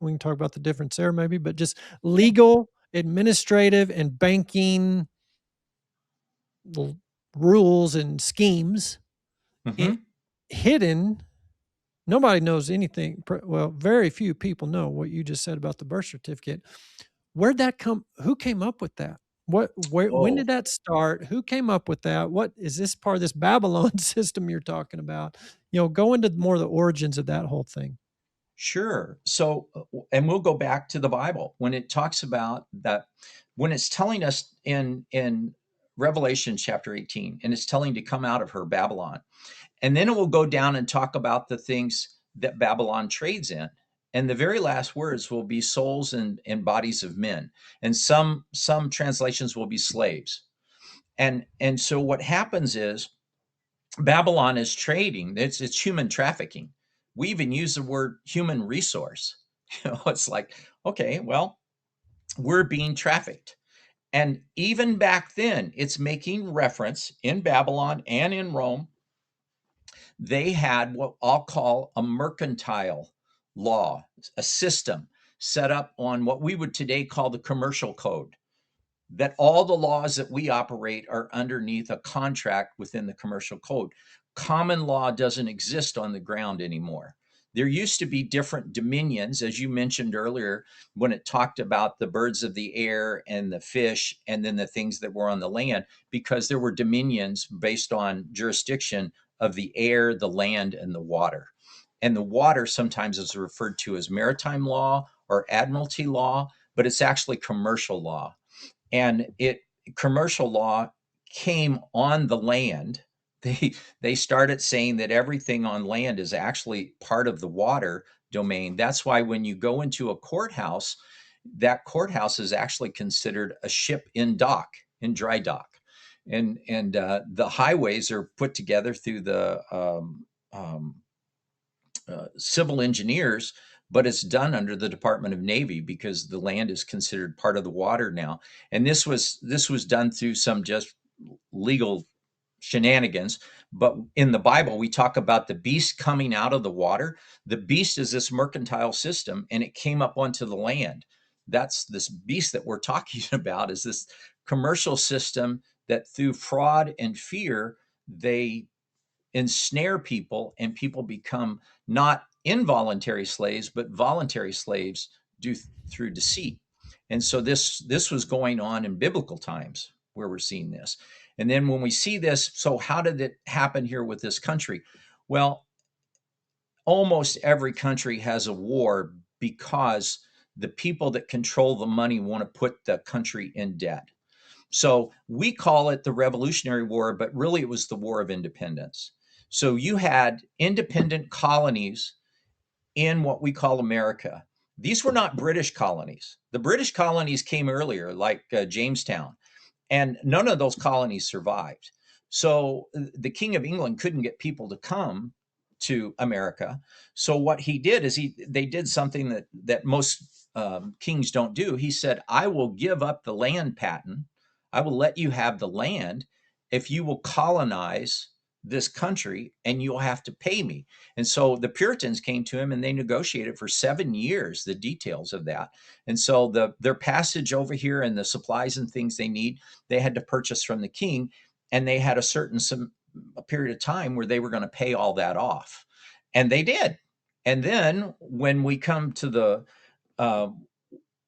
We can talk about the difference there maybe, but just legal, administrative, and banking l- rules and schemes it, Mhm. hidden. Nobody knows anything. Well, very few people know what you just said about the birth certificate. Where'd that come? Who came up with that? When Oh, did that start? Who came up with that? What is this part of this Babylon system you're talking about? Go into more of the origins of that whole thing. sure. So, and we'll go back to the Bible when it talks about that, when it's telling us in Revelation chapter 18, and it's telling to come out of her Babylon, and then it will go down and talk about the things that Babylon trades in. And the very last words will be souls and bodies of men, and some translations will be slaves. And so what happens is Babylon is trading. It's human trafficking. We even use the word human resource. It's like, okay, well, we're being trafficked. And even back then, it's making reference in Babylon and in Rome. They had what I'll call a mercantile law, a system set up on what we would today call the commercial code, that all the laws that we operate are underneath a contract within the commercial code. Common law doesn't exist on the ground anymore. There used to be different dominions, as you mentioned earlier, when it talked about the birds of the air and the fish, and then the things that were on the land, because there were dominions based on jurisdiction of the air, the land, and the water. And the water sometimes is referred to as maritime law or admiralty law, but it's actually commercial law. And it commercial law came on the land. They started saying that everything on land is actually part of the water domain. That's why when you go into a courthouse, that courthouse is actually considered a ship in dock, in dry dock. And the highways are put together through the civil engineers, but it's done under the Department of Navy because the land is considered part of the water now. And this was done through some just legal shenanigans. But in the Bible, we talk about the beast coming out of the water. The beast is this mercantile system, and it came up onto the land. That's this beast that we're talking about, is this commercial system that through fraud and fear, they ensnare people, and people become not involuntary slaves but voluntary slaves through deceit. And so this was going on in biblical times where we're seeing this. And then when we see this, so how did it happen here with this country? Well, almost every country has a war because the people that control the money want to put the country in debt. So we call it the Revolutionary War, but really it was the War of Independence. So you had independent colonies in what we call America. These were not British colonies. The British colonies came earlier, like Jamestown, and none of those colonies survived. So the King of England couldn't get people to come to America. So what he did is they did something that most kings don't do. He said, "I will give up the land patent. I will let you have the land if you will colonize this country, and you'll have to pay me." And so the Puritans came to him and they negotiated for 7 years the details of that. And so their passage over here and the supplies and things they need, they had to purchase from the king, and they had a period of time where they were going to pay all that off, and they did. And then when we come to the uh,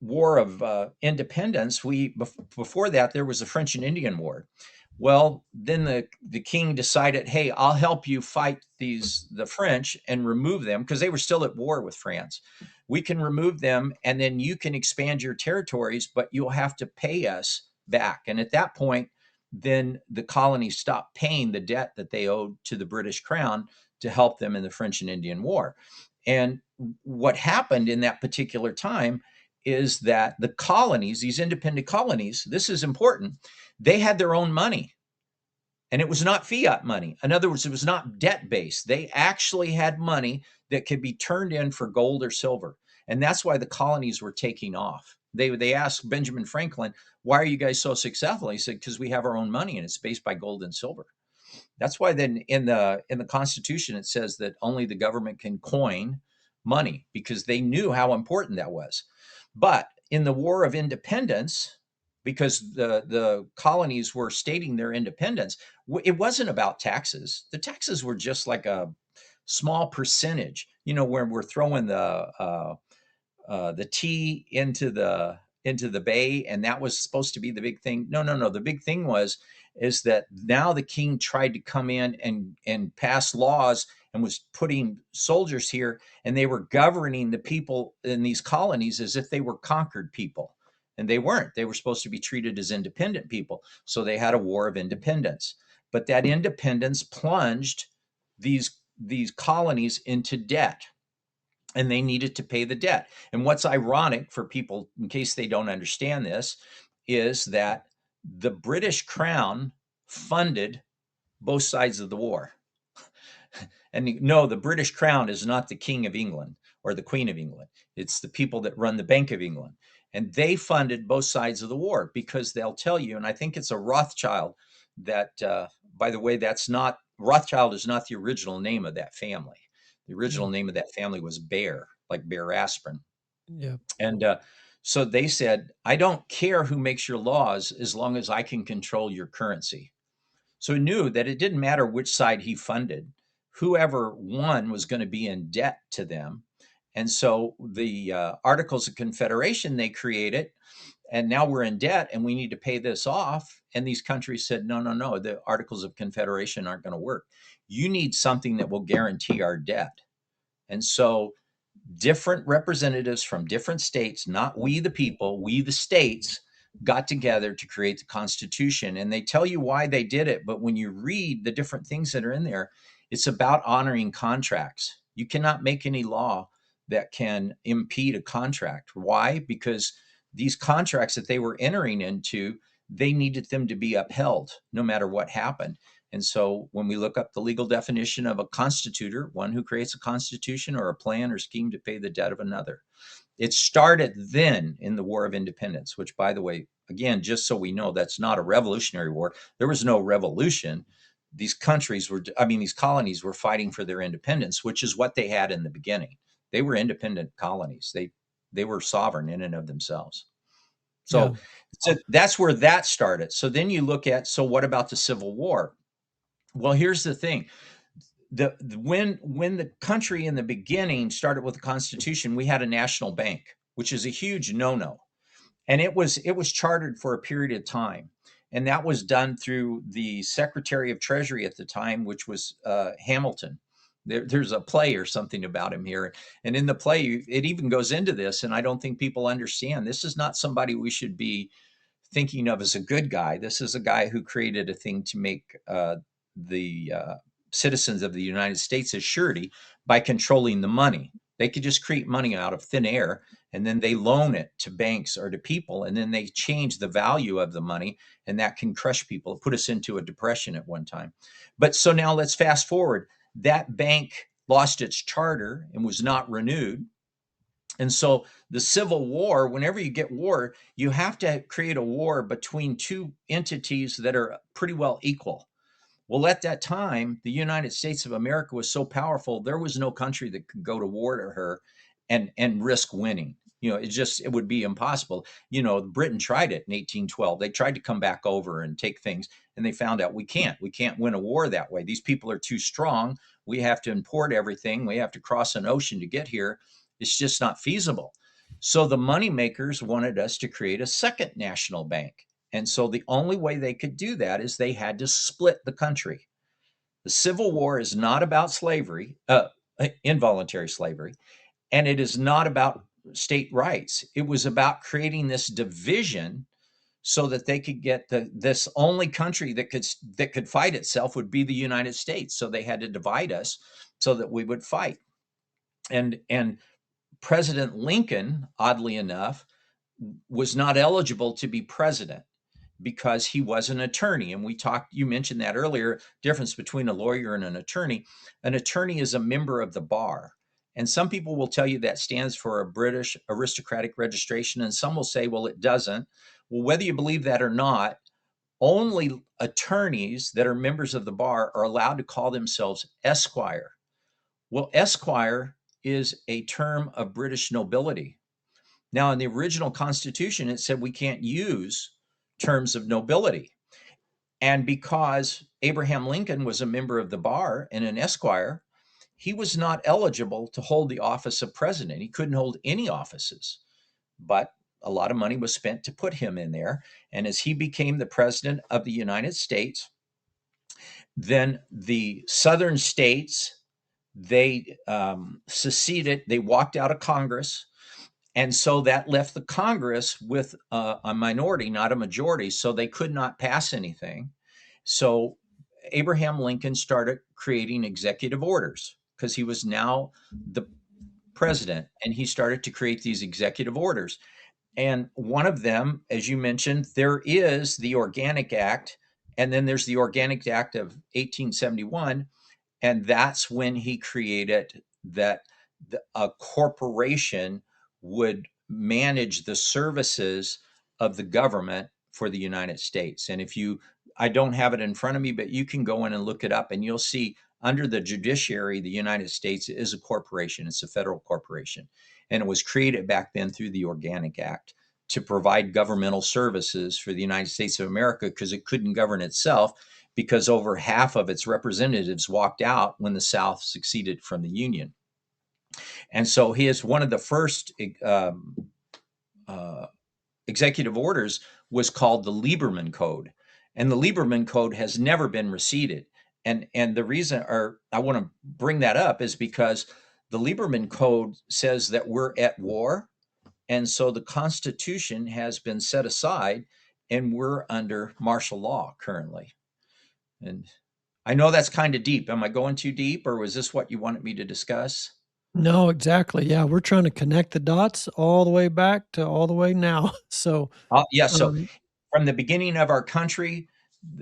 War of Independence, before that there was the French and Indian War. Well, then the king decided, hey, I'll help you fight the French and remove them, because they were still at war with France. We can remove them, and then you can expand your territories, but you'll have to pay us back. And at that point, then the colonies stopped paying the debt that they owed to the British Crown to help them in the French and Indian War. And what happened in that particular time is that the colonies, these independent colonies, this is important, they had their own money. And it was not fiat money. In other words, it was not debt based. They actually had money that could be turned in for gold or silver. And that's why the colonies were taking off. They asked Benjamin Franklin, "Why are you guys so successful?" He said, "Because we have our own money and it's based by gold and silver." That's why then in the Constitution it says that only the government can coin money, because they knew how important that was. But in the War of Independence, because the colonies were stating their independence, it wasn't about taxes. The taxes were just like a small percentage, where we're throwing the tea into the bay, and that was supposed to be the big thing. No, no, no. The big thing is that now the king tried to come in and pass laws and was putting soldiers here, and they were governing the people in these colonies as if they were conquered people, and they weren't. They were supposed to be treated as independent people. So they had a war of independence, but that independence plunged these colonies into debt, and they needed to pay the debt. And what's ironic for people, in case they don't understand this, is that the British Crown funded both sides of the war. And no, the British Crown is not the King of England or the Queen of England. It's the people that run the Bank of England. And they funded both sides of the war, because they'll tell you, and I think it's a Rothschild that, by the way, Rothschild is not the original name of that family. The original name of that family was Bear, like Bear aspirin. Yeah. And so they said, I don't care who makes your laws as long as I can control your currency. So he knew that it didn't matter which side he funded. Whoever won was going to be in debt to them. And so the Articles of Confederation they created, and now we're in debt and we need to pay this off. And these countries said, no, no, no, the Articles of Confederation aren't going to work. You need something that will guarantee our debt. And so different representatives from different states, not we the people, we the states, got together to create the Constitution. And they tell you why they did it. But when you read the different things that are in there, it's about honoring contracts. You cannot make any law that can impede a contract. Why? Because these contracts that they were entering into, they needed them to be upheld no matter what happened. And so when we look up the legal definition of a constitutor, one who creates a constitution or a plan or scheme to pay the debt of another. It started then in the War of Independence, which, by the way, again, just so we know, that's not a revolutionary war. There was no revolution. These colonies were fighting for their independence, which is what they had in the beginning. They were independent colonies. They were sovereign in and of themselves. So, Yeah. so that's where that started. So then you look at, so what about the Civil War? Well, here's the thing. When the country in the beginning started with the Constitution, we had a national bank, which is a huge no-no. And it was chartered for a period of time. And that was done through the Secretary of Treasury at the time, which was Hamilton. There's a play or something about him here. And in the play, it even goes into this. And I don't think people understand. This is not somebody we should be thinking of as a good guy. This is a guy who created a thing to make the citizens of the United States as surety by controlling the money. They could just create money out of thin air, and then they loan it to banks or to people, and then they change the value of the money, and that can crush people. It put us into a depression at one time. But so now let's fast forward. That bank lost its charter and was not renewed. And so the Civil War, whenever you get war, you have to create a war between two entities that are pretty well equal. Well, at that time, the United States of America was so powerful, there was no country that could go to war to her and risk winning. It would be impossible. Britain tried it in 1812. They tried to come back over and take things, and they found out we can't. We can't win a war that way. These people are too strong. We have to import everything. We have to cross an ocean to get here. It's just not feasible. So the moneymakers wanted us to create a second national bank. And so the only way they could do that is they had to split the country. The Civil War is not about slavery, involuntary slavery, and it is not about state rights. It was about creating this division so that they could get this only country that could fight itself would be the United States. So they had to divide us so that we would fight. And President Lincoln, oddly enough, was not eligible to be president because he was an attorney. And you mentioned that earlier, difference between a lawyer and an attorney. An attorney is a member of the bar. And some people will tell you that stands for a British aristocratic registration, and some will say, well, it doesn't. Well, whether you believe that or not, only attorneys that are members of the bar are allowed to call themselves esquire. Well, esquire is a term of British nobility. Now, in the original Constitution, it said we can't use terms of nobility. And because Abraham Lincoln was a member of the bar and an esquire, he was not eligible to hold the office of president. He couldn't hold any offices, but a lot of money was spent to put him in there. And as he became the president of the United States, then the southern states, they seceded, they walked out of Congress. And so that left the Congress with a minority, not a majority. So they could not pass anything. So Abraham Lincoln started creating executive orders because he was now the president, and he started to create these executive orders. And one of them, as you mentioned, there is the Organic Act, and then there's the Organic Act of 1871. And that's when he created that a corporation would manage the services of the government for the United States. And I don't have it in front of me, but you can go in and look it up, and you'll see under the judiciary, the United States is a corporation. It's a federal corporation. And it was created back then through the Organic Act to provide governmental services for the United States of America because it couldn't govern itself, because over half of its representatives walked out when the South seceded from the Union. And so he is one of the first executive orders was called the Lieberman Code. And the Lieberman Code has never been receded. And the reason I want to bring that up is because the Lieberman Code says that we're at war. And so the Constitution has been set aside, and we're under martial law currently. And I know that's kind of deep. Am I going too deep, or was this what you wanted me to discuss? No, exactly. Yeah, we're trying to connect the dots all the way back to all the way now. So, Yeah. So um, from the beginning of our country,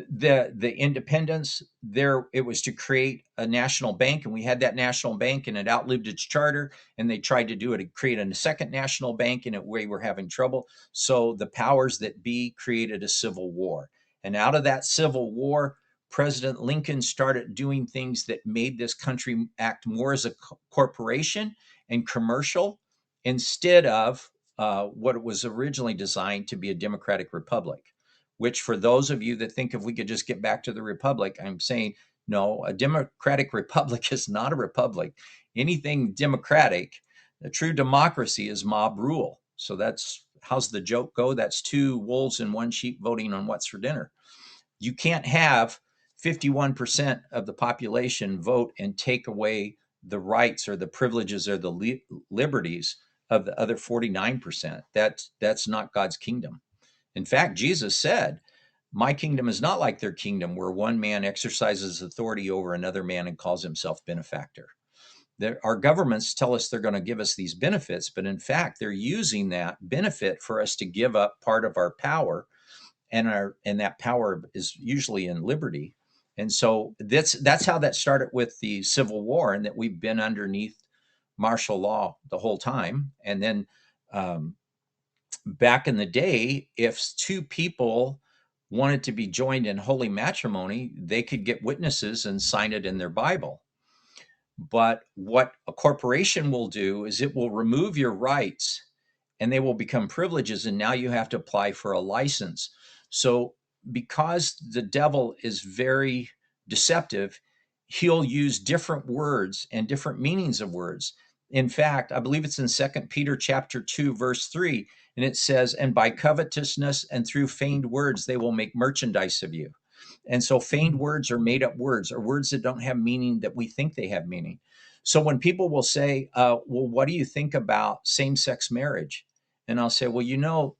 the independence, there it was to create a national bank, and we had that national bank, and it outlived its charter, and they tried to do it to create a second national bank, and we were having trouble. So the powers that be created a civil war, and out of that civil war, President Lincoln started doing things that made this country act more as a corporation and commercial instead of what it was originally designed to be, a democratic republic. Which, for those of you that think if we could just get back to the republic, I'm saying no, a democratic republic is not a republic. Anything democratic, a true democracy is mob rule. So that's, how's the joke go? That's two wolves in one sheep voting on what's for dinner. You can't have 51% of the population vote and take away the rights or the privileges or the liberties of the other 49%. That's not God's kingdom. In fact, Jesus said, my kingdom is not like their kingdom, where one man exercises authority over another man and calls himself benefactor. Our governments tell us they're going to give us these benefits, but in fact, they're using that benefit for us to give up part of our power, and that power is usually in liberty. And so that's how that started with the Civil War, and that we've been underneath martial law the whole time. And then um, back in the day, if two people wanted to be joined in holy matrimony, they could get witnesses and sign it in their Bible. But what a corporation will do is it will remove your rights and they will become privileges. And now you have to apply for a license. So, because the devil is very deceptive, he'll use different words and different meanings of words. In fact, I believe it's in 2 Peter chapter 2, verse 3, and it says, "And by covetousness and through feigned words, they will make merchandise of you." And so feigned words are made up words, or words that don't have meaning that we think they have meaning. So when people will say, well, what do you think about same sex marriage? And I'll say, well,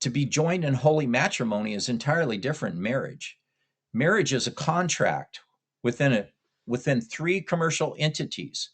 to be joined in holy matrimony is entirely different than marriage. Marriage is a contract within three commercial entities,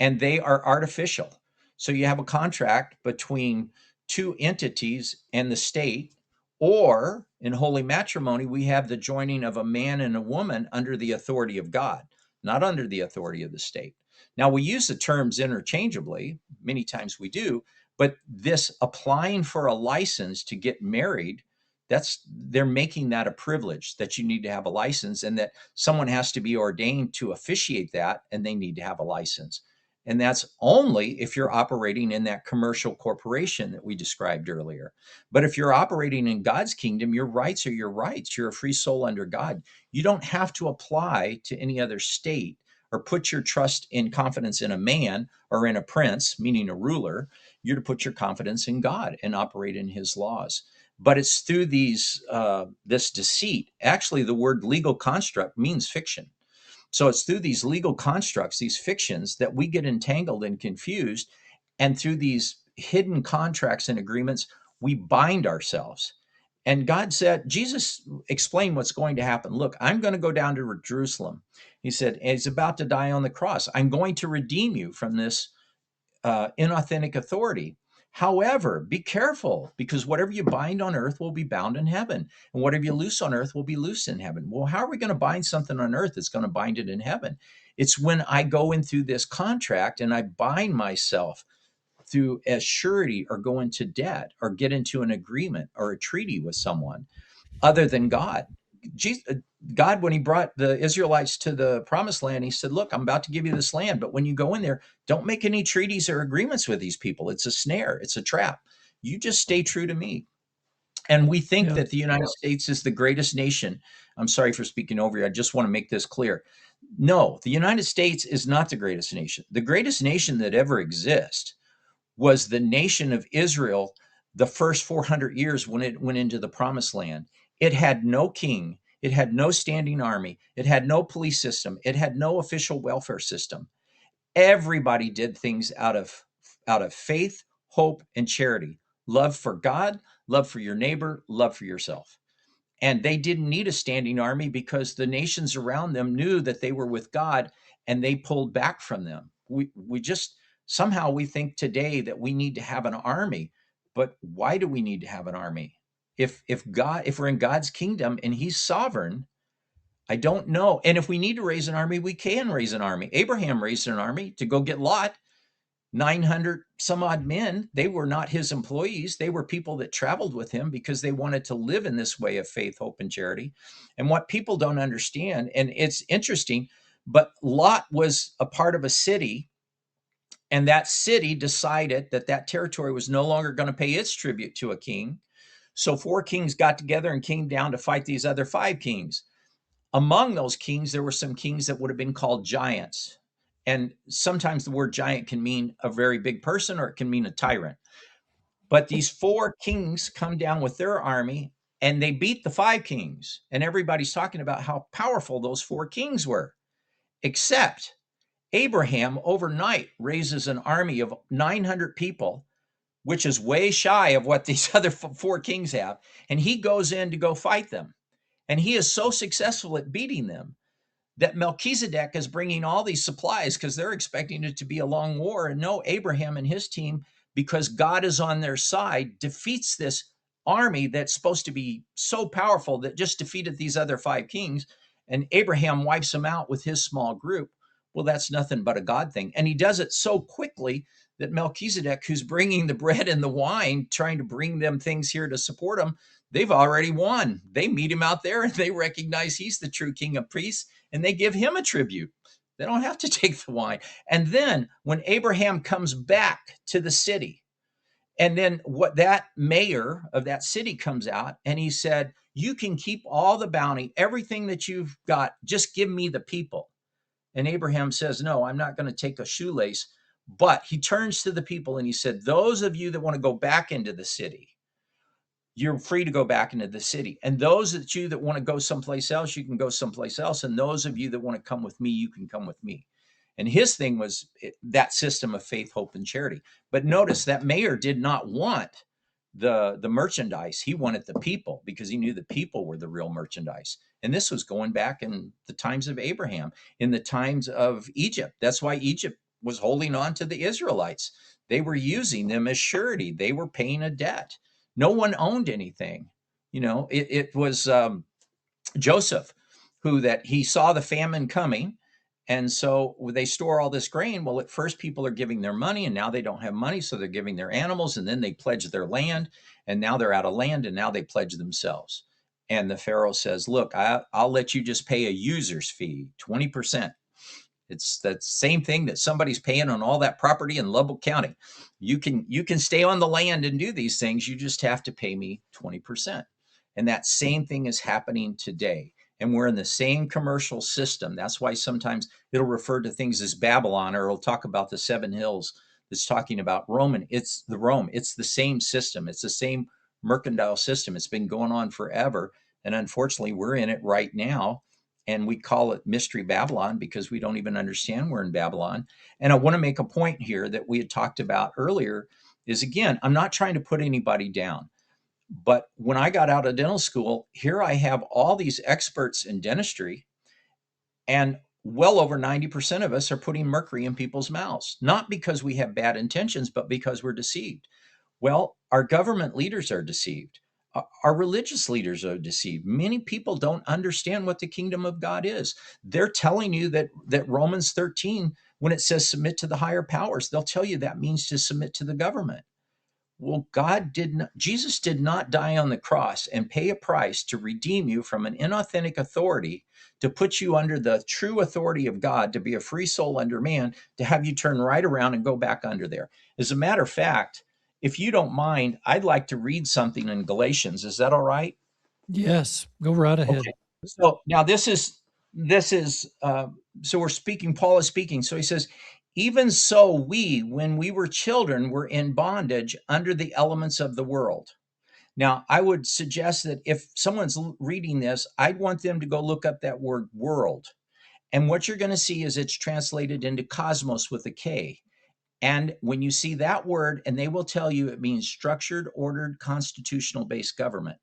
and they are artificial. So you have a contract between two entities and the state, or in holy matrimony, we have the joining of a man and a woman under the authority of God, not under the authority of the state. Now, we use the terms interchangeably, many times we do, but this applying for a license to get married, they're making that a privilege, that you need to have a license, and that someone has to be ordained to officiate that, and they need to have a license. And that's only if you're operating in that commercial corporation that we described earlier. But if you're operating in God's kingdom, your rights are your rights. You're a free soul under God. You don't have to apply to any other state or put your trust and confidence in a man or in a prince, meaning a ruler. You're to put your confidence in God and operate in his laws. But it's through this deceit. Actually, the word legal construct means fiction. So it's through these legal constructs, these fictions, that we get entangled and confused. And through these hidden contracts and agreements, we bind ourselves. And Jesus explained what's going to happen. Look, I'm going to go down to Jerusalem. He said, he's about to die on the cross. I'm going to redeem you from this inauthentic authority. However, be careful, because whatever you bind on earth will be bound in heaven, and whatever you loose on earth will be loose in heaven. Well, how are we going to bind something on earth that's going to bind it in heaven? It's when I go in through this contract and I bind myself through as surety, or go into debt, or get into an agreement or a treaty with someone other than God. God, when he brought the Israelites to the promised land, he said, look, I'm about to give you this land, but when you go in there, don't make any treaties or agreements with these people. It's a snare, it's a trap. You just stay true to me. And we think that the United States is the greatest nation. I'm sorry for speaking over you. I just want to make this clear. No, the United States is not the greatest nation. The greatest nation that ever exists was the nation of Israel the first 400 years when it went into the promised land. It had no king, it had no standing army, it had no police system, it had no official welfare system. Everybody did things out of faith, hope, and charity. Love for God, love for your neighbor, love for yourself. And they didn't need a standing army because the nations around them knew that they were with God, and they pulled back from them. We just somehow we think today that we need to have an army. But why do we need to have an army? If we're in God's kingdom and he's sovereign, I don't know. And if we need to raise an army, we can raise an army. Abraham raised an army to go get Lot. 900 some odd men. They were not his employees. They were people that traveled with him because they wanted to live in this way of faith, hope, and charity. And what people don't understand, and it's interesting, but Lot was a part of a city, and that city decided that that territory was no longer going to pay its tribute to a king. So four kings got together and came down to fight these other five kings. Among those kings, there were some kings that would have been called giants. And sometimes the word giant can mean a very big person, or it can mean a tyrant. But these four kings come down with their army and they beat the five kings. And everybody's talking about how powerful those four kings were. Except Abraham overnight raises an army of 900 people, which is way shy of what these other four kings have. And he goes in to go fight them. And he is so successful at beating them that Melchizedek is bringing all these supplies because they're expecting it to be a long war. And no, Abraham and his team, because God is on their side, defeats this army that's supposed to be so powerful that just defeated these other five kings. And Abraham wipes them out with his small group. Well, that's nothing but a God thing. And he does it so quickly that Melchizedek, who's bringing the bread and the wine, trying to bring them things here to support them, they've already won. They meet him out there and they recognize he's the true king of priests and they give him a tribute. They don't have to take the wine. And then when Abraham comes back to the city, and then what that mayor of that city comes out and he said, "You can keep all the bounty, everything that you've got, just give me the people." And Abraham says, "No, I'm not going to take a shoelace." But he turns to the people and he said, "Those of you that want to go back into the city, you're free to go back into the city. And those of you that want to go someplace else, you can go someplace else. And those of you that want to come with me, you can come with me." And his thing was that system of faith, hope, and charity. But notice that mayor did not want the merchandise. He wanted the people because he knew the people were the real merchandise. And this was going back in the times of Abraham, in the times of Egypt. That's why Egypt was holding on to the Israelites. They were using them as surety. They were paying a debt. No one owned anything. It was Joseph who that he saw the famine coming. And so they store all this grain. Well, at first people are giving their money and now they don't have money. So they're giving their animals and then they pledge their land and now they're out of land and now they pledge themselves. And the Pharaoh says, "Look, I'll let you just pay a user's fee, 20%. It's that same thing that somebody's paying on all that property in Lubbock County. You can stay on the land and do these things. You just have to pay me 20%." And that same thing is happening today. And we're in the same commercial system. That's why sometimes it'll refer to things as Babylon, or it'll talk about the seven hills that's talking about Roman. It's the Rome. It's the same system. It's the same mercantile system. It's been going on forever. And unfortunately, we're in it right now. And we call it Mystery Babylon because we don't even understand we're in Babylon. And I want to make a point here that we had talked about earlier is, again, I'm not trying to put anybody down. But when I got out of dental school, here I have all these experts in dentistry, and well over 90% of us are putting mercury in people's mouths, not because we have bad intentions, but because we're deceived. Well, our government leaders are deceived. Our religious leaders are deceived. Many people don't understand what the kingdom of God is. They're telling you that Romans 13, when it says submit to the higher powers, they'll tell you that means to submit to the government. Well, Jesus did not die on the cross and pay a price to redeem you from an inauthentic authority, to put you under the true authority of God, to be a free soul under man, to have you turn right around and go back under there. As a matter of fact, if you don't mind, I'd like to read something in Galatians. Is that all right? Yes, go right ahead. Okay. So now so we're speaking, Paul is speaking. So he says, "Even so we, when we were children, were in bondage under the elements of the world." Now, I would suggest that if someone's reading this, I'd want them to go look up that word world. And what you're going to see is it's translated into cosmos with a K. And when you see that word, and they will tell you it means structured, ordered, constitutional based government.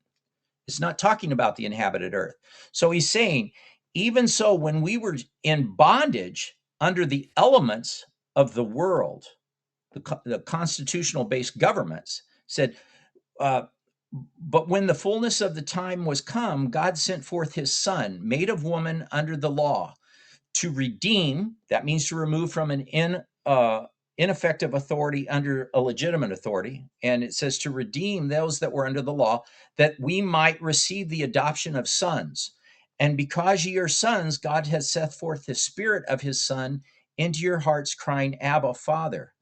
It's not talking about the inhabited earth. So he's saying, even so, when we were in bondage under the elements of the world, the constitutional based governments said, uh, "But when the fullness of the time was come, God sent forth his son, made of woman under the law, to redeem," that means to remove from an ineffective authority under a legitimate authority. And it says to redeem those that were under the law, that we might receive the adoption of sons. And because ye are sons, God has set forth the spirit of his son into your hearts, crying, Abba, Father.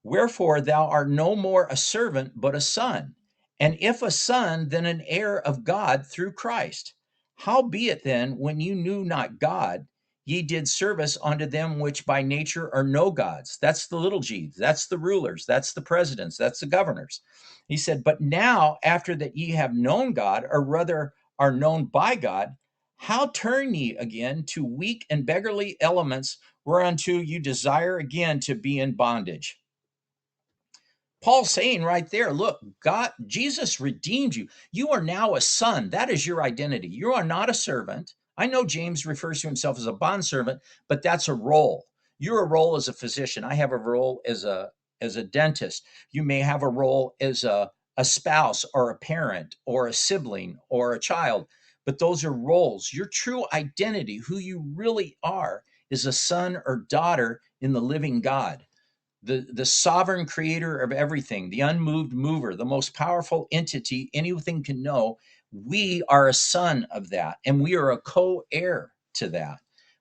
Wherefore thou art no more a servant, but a son. And if a son, then an heir of God through Christ. Howbeit then, when you knew not God, ye did service unto them which by nature are no gods. That's the little g's, that's the rulers, that's the presidents, that's the governors. He said, but now, after that ye have known God, or rather are known by God, how turn ye again to weak and beggarly elements, whereunto you desire again to be in bondage? Paul's saying right there, look, Jesus redeemed you. You are now a son. That is your identity. You are not a servant. I know James refers to himself as a bondservant, but that's a role. You're a role as a physician. I have a role as a dentist. You may have a role as a spouse or a parent or a sibling or a child, but those are roles. Your true identity, who you really are, is a son or daughter in the living God, the sovereign creator of everything, the unmoved mover, the most powerful entity anything can know. We are a son of that, and we are a co-heir to that.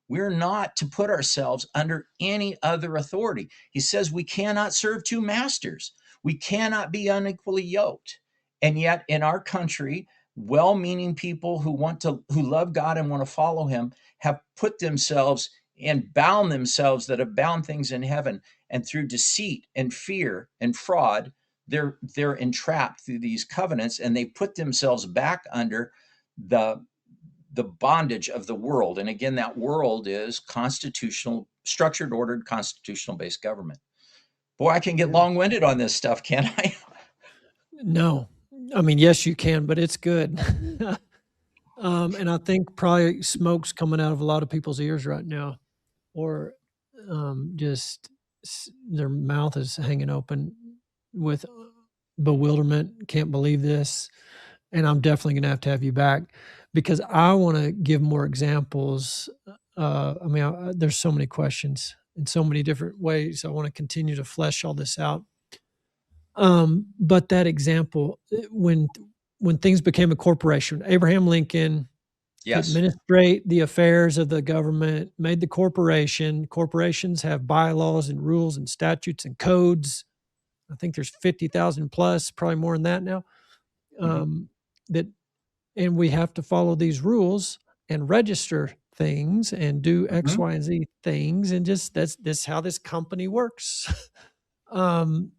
We're not to put ourselves under any other authority. He says we cannot serve two masters. We cannot be unequally yoked. And yet in our country, well-meaning people who love God and want to follow him have put themselves and bound themselves that have bound things in heaven, and through deceit and fear and fraud, they're entrapped through these covenants, and they put themselves back under the the bondage of the world. And again, that world is constitutional, structured, ordered, constitutional based government. Boy, I can get Yeah. long-winded on this stuff, can I? No, I mean, yes, you can, but it's good. And I think probably smoke's coming out of a lot of people's ears right now, or just their mouth is hanging open with bewilderment. Can't believe this. And I'm definitely going to have you back because I want to give more examples. I mean, there's so many questions in so many different ways. I want to continue to flesh all this out. But that example, when things became a corporation, Abraham Lincoln Yes. administrate the affairs of the government, made the corporation. Corporations have bylaws and rules and statutes and codes. I think there's 50,000 plus, probably more than that now. Mm-hmm. That and we have to follow these rules and register things and do X, Mm-hmm. Y, and Z things, and just that's how this company works. um,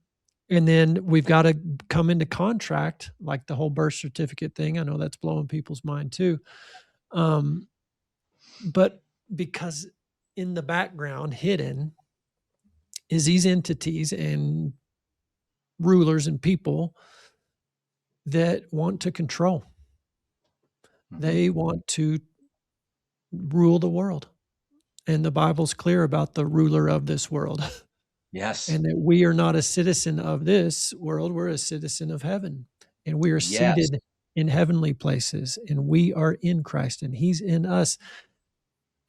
and then we've got to come into contract, like the whole birth certificate thing. I know that's blowing people's mind too. Um, but because in the background, hidden, is these entities and rulers and people that want to control. Mm-hmm. They want to rule the world. And the Bible's clear about the ruler of this world Yes. and that we are not a citizen of this world. We're a citizen of heaven, and we are Yes. seated in heavenly places, and we are in Christ and he's in us.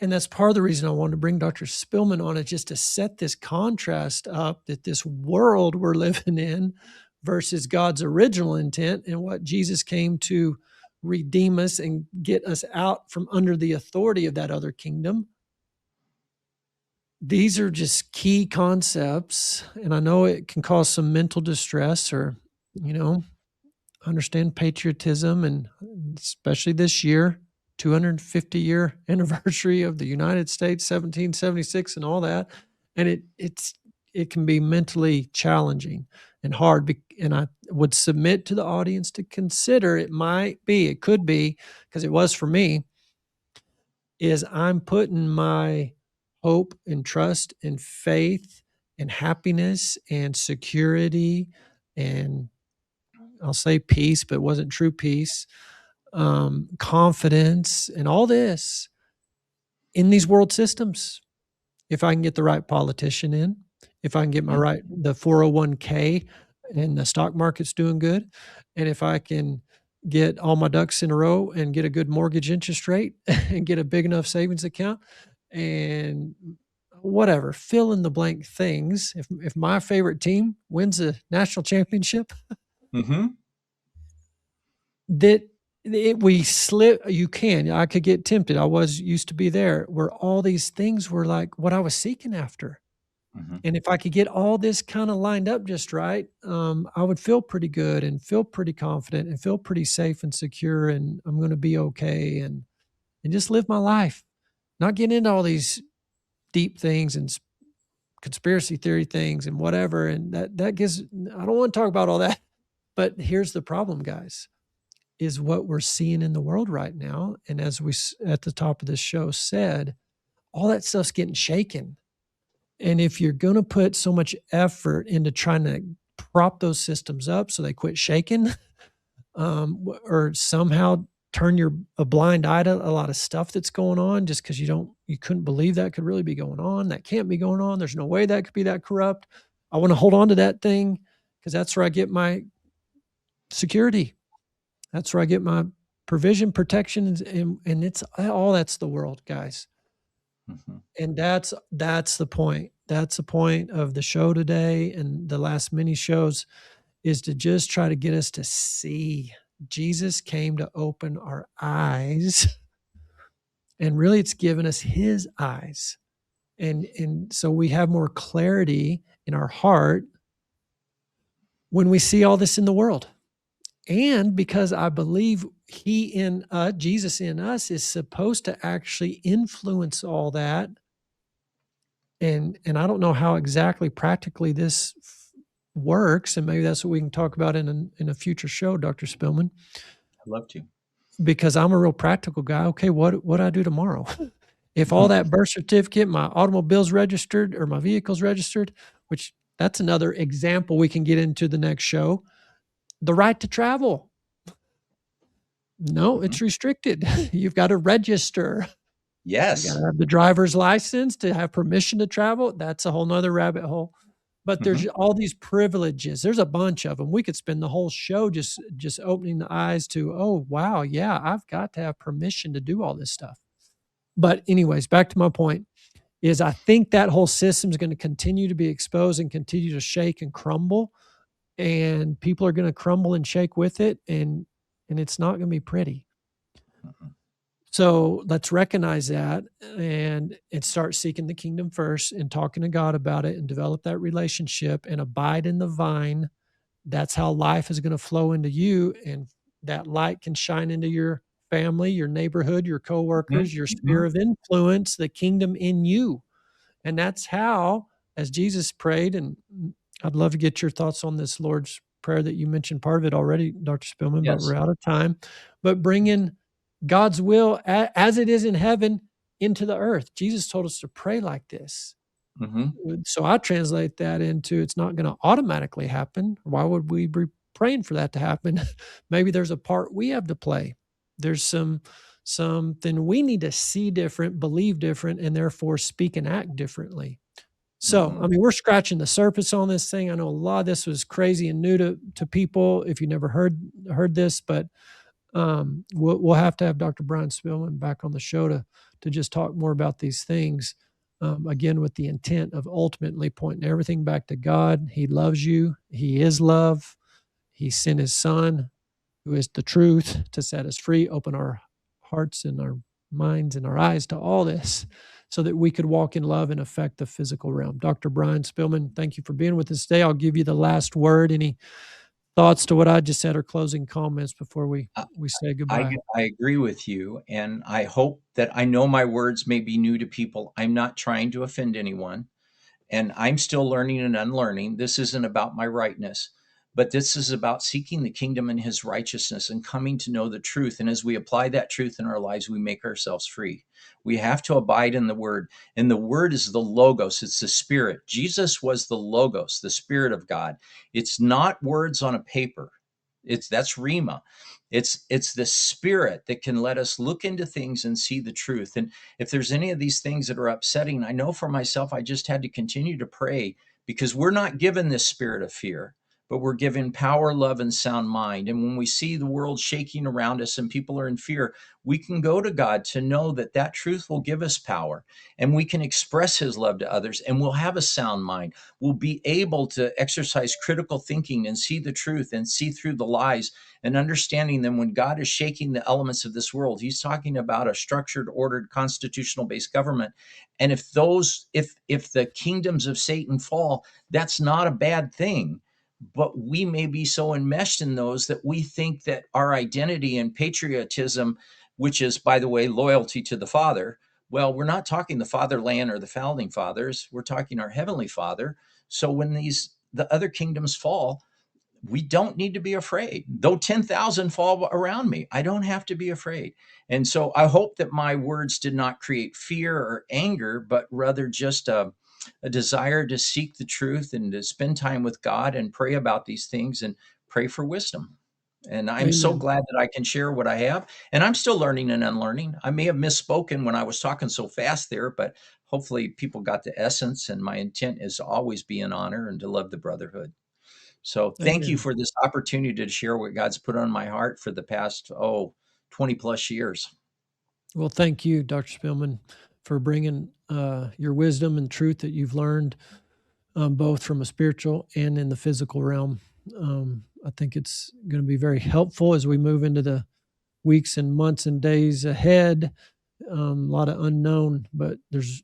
And that's part of the reason I wanted to bring Dr. Spilmon on it, just to set this contrast up that this world we're living in versus God's original intent and what Jesus came to redeem us and get us out from under the authority of that other kingdom. These are just key concepts. And I know it can cause some mental distress or, you know, understand patriotism, and especially this year, 250-year anniversary of the United States, 1776, and all that. And it can be mentally challenging and hard. And I would submit to the audience to consider it could be, because it was for me, is I'm putting my hope and trust and faith and happiness and security and I'll say peace, but it wasn't true peace, confidence, and all this in these world systems. If I can get the right politician in, if I can get Mm-hmm. the 401k and the stock market's doing good, and if I can get all my ducks in a row and get a good mortgage interest rate and get a big enough savings account and whatever, fill in the blank things. If my favorite team wins a national championship, Mm-hmm. that we slip I could get tempted. I was used to be there where all these things were like what I was seeking after. Mm-hmm. And if I could get all this kind of lined up just right, I would feel pretty good and feel pretty confident and feel pretty safe and secure, and I'm going to be okay, and just live my life, not get into all these deep things and conspiracy theory things and whatever. And that gives, I don't want to talk about all that, but here's the problem, guys, is what we're seeing in the world right now. And as we at the top of this show said, all that stuff's getting shaken. And if you're going to put so much effort into trying to prop those systems up so they quit shaking, or somehow turn a blind eye to a lot of stuff that's going on just because you couldn't believe that could really be going on. That can't be going on. There's no way that could be that corrupt. I want to hold on to that thing because that's where I get my security. That's where I get my provision, protection, and it's all that's the world, guys. Mm-hmm. And that's the point. That's the point of the show today and the last mini shows is to just try to get us to see Jesus came to open our eyes. And really it's given us his eyes. And so we have more clarity in our heart when we see all this in the world. And because I believe Jesus in us is supposed to actually influence all that. And I don't know how exactly practically this works, and maybe that's what we can talk about in a future show, Dr. Spilman. I'd love to. Because I'm a real practical guy. Okay, what do I do tomorrow? If all that birth certificate, my automobile's registered or my vehicle's registered, which that's another example we can get into the next show. The right to travel. No, it's restricted. You've got to register. You got Yes. to have the driver's license to have permission to travel. That's a whole nother rabbit hole. But there's all these privileges. There's a bunch of them. We could spend the whole show just opening the eyes to, oh, wow, yeah, I've got to have permission to do all this stuff. But anyways, back to my point is I think that whole system is going to continue to be exposed and continue to shake and crumble. And people are going to crumble and shake with it. And it's not going to be pretty. So let's recognize that and start seeking the kingdom first and talking to God about it and develop that relationship and abide in the vine. That's how life is going to flow into you. And that light can shine into your family, your neighborhood, your coworkers, your sphere of influence, the kingdom in you. And that's how, as Jesus prayed, and I'd love to get your thoughts on this Lord's Prayer that you mentioned part of it already, Dr. Spilman, but Yes. we're out of time. But bring in God's will as it is in heaven into the earth. Jesus told us to pray like this. So I translate that into it's not going to automatically happen. Why would we be praying for that to happen? Maybe there's a part we have to play. There's something we need to see different, believe different, and therefore speak and act differently. So, I mean, we're scratching the surface on this thing. I know a lot of this was crazy and new to people if you never heard this, but we'll have to have Dr. Bryan Spilmon back on the show to just talk more about these things. Again, with the intent of ultimately pointing everything back to God. He loves you. He is love. He sent his son, who is the truth, to set us free, open our hearts and our minds and our eyes to all this so that we could walk in love and affect the physical realm. Dr. Bryan Spilmon, thank you for being with us today. I'll give you the last word. Any thoughts to what I just said or closing comments before we say goodbye? I agree with you. And I hope that I know my words may be new to people. I'm not trying to offend anyone. And I'm still learning and unlearning. This isn't about my rightness, but this is about seeking the kingdom and his righteousness and coming to know the truth. And as we apply that truth in our lives, we make ourselves free. We have to abide in the word. And the word is the logos, it's the spirit. Jesus was the logos, the spirit of God. It's not words on a paper. That's Rima. It's the spirit that can let us look into things and see the truth. And if there's any of these things that are upsetting, I know for myself, I just had to continue to pray because we're not given this spirit of fear, but we're given power, love, and sound mind. And when we see the world shaking around us and people are in fear, we can go to God to know that that truth will give us power and we can express his love to others and we'll have a sound mind. We'll be able to exercise critical thinking and see the truth and see through the lies and understanding them. When God is shaking the elements of this world, he's talking about a structured, ordered, constitutional based government. And if the kingdoms of Satan fall, that's not a bad thing. But we may be so enmeshed in those that we think that our identity and patriotism, which is, by the way, loyalty to the Father, well, we're not talking the fatherland or the founding fathers. We're talking our heavenly Father. So when the other kingdoms fall, we don't need to be afraid. Though 10,000 fall around me, I don't have to be afraid. And so I hope that my words did not create fear or anger, but rather just a desire to seek the truth and to spend time with God and pray about these things and pray for wisdom. And I'm so Amen. glad that I can share what I have. And I'm still learning and unlearning. I may have misspoken when I was talking so fast there, but hopefully people got the essence. And my intent is to always be in honor and to love the brotherhood. So thank you Amen. for this opportunity to share what God's put on my heart for the past, 20 plus years. Well, thank you, Dr. Spillman, for bringing your wisdom and truth that you've learned, both from a spiritual and in the physical realm. I think it's going to be very helpful as we move into the weeks and months and days ahead. A lot of unknown, but there's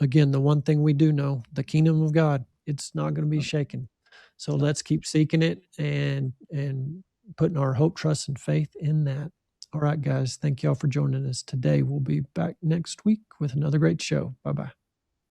again the one thing we do know: the kingdom of God. It's not going to be shaken. So No. let's keep seeking it and putting our hope, trust, and faith in that. All right, guys. Thank y'all for joining us today. We'll be back next week with another great show. Bye bye.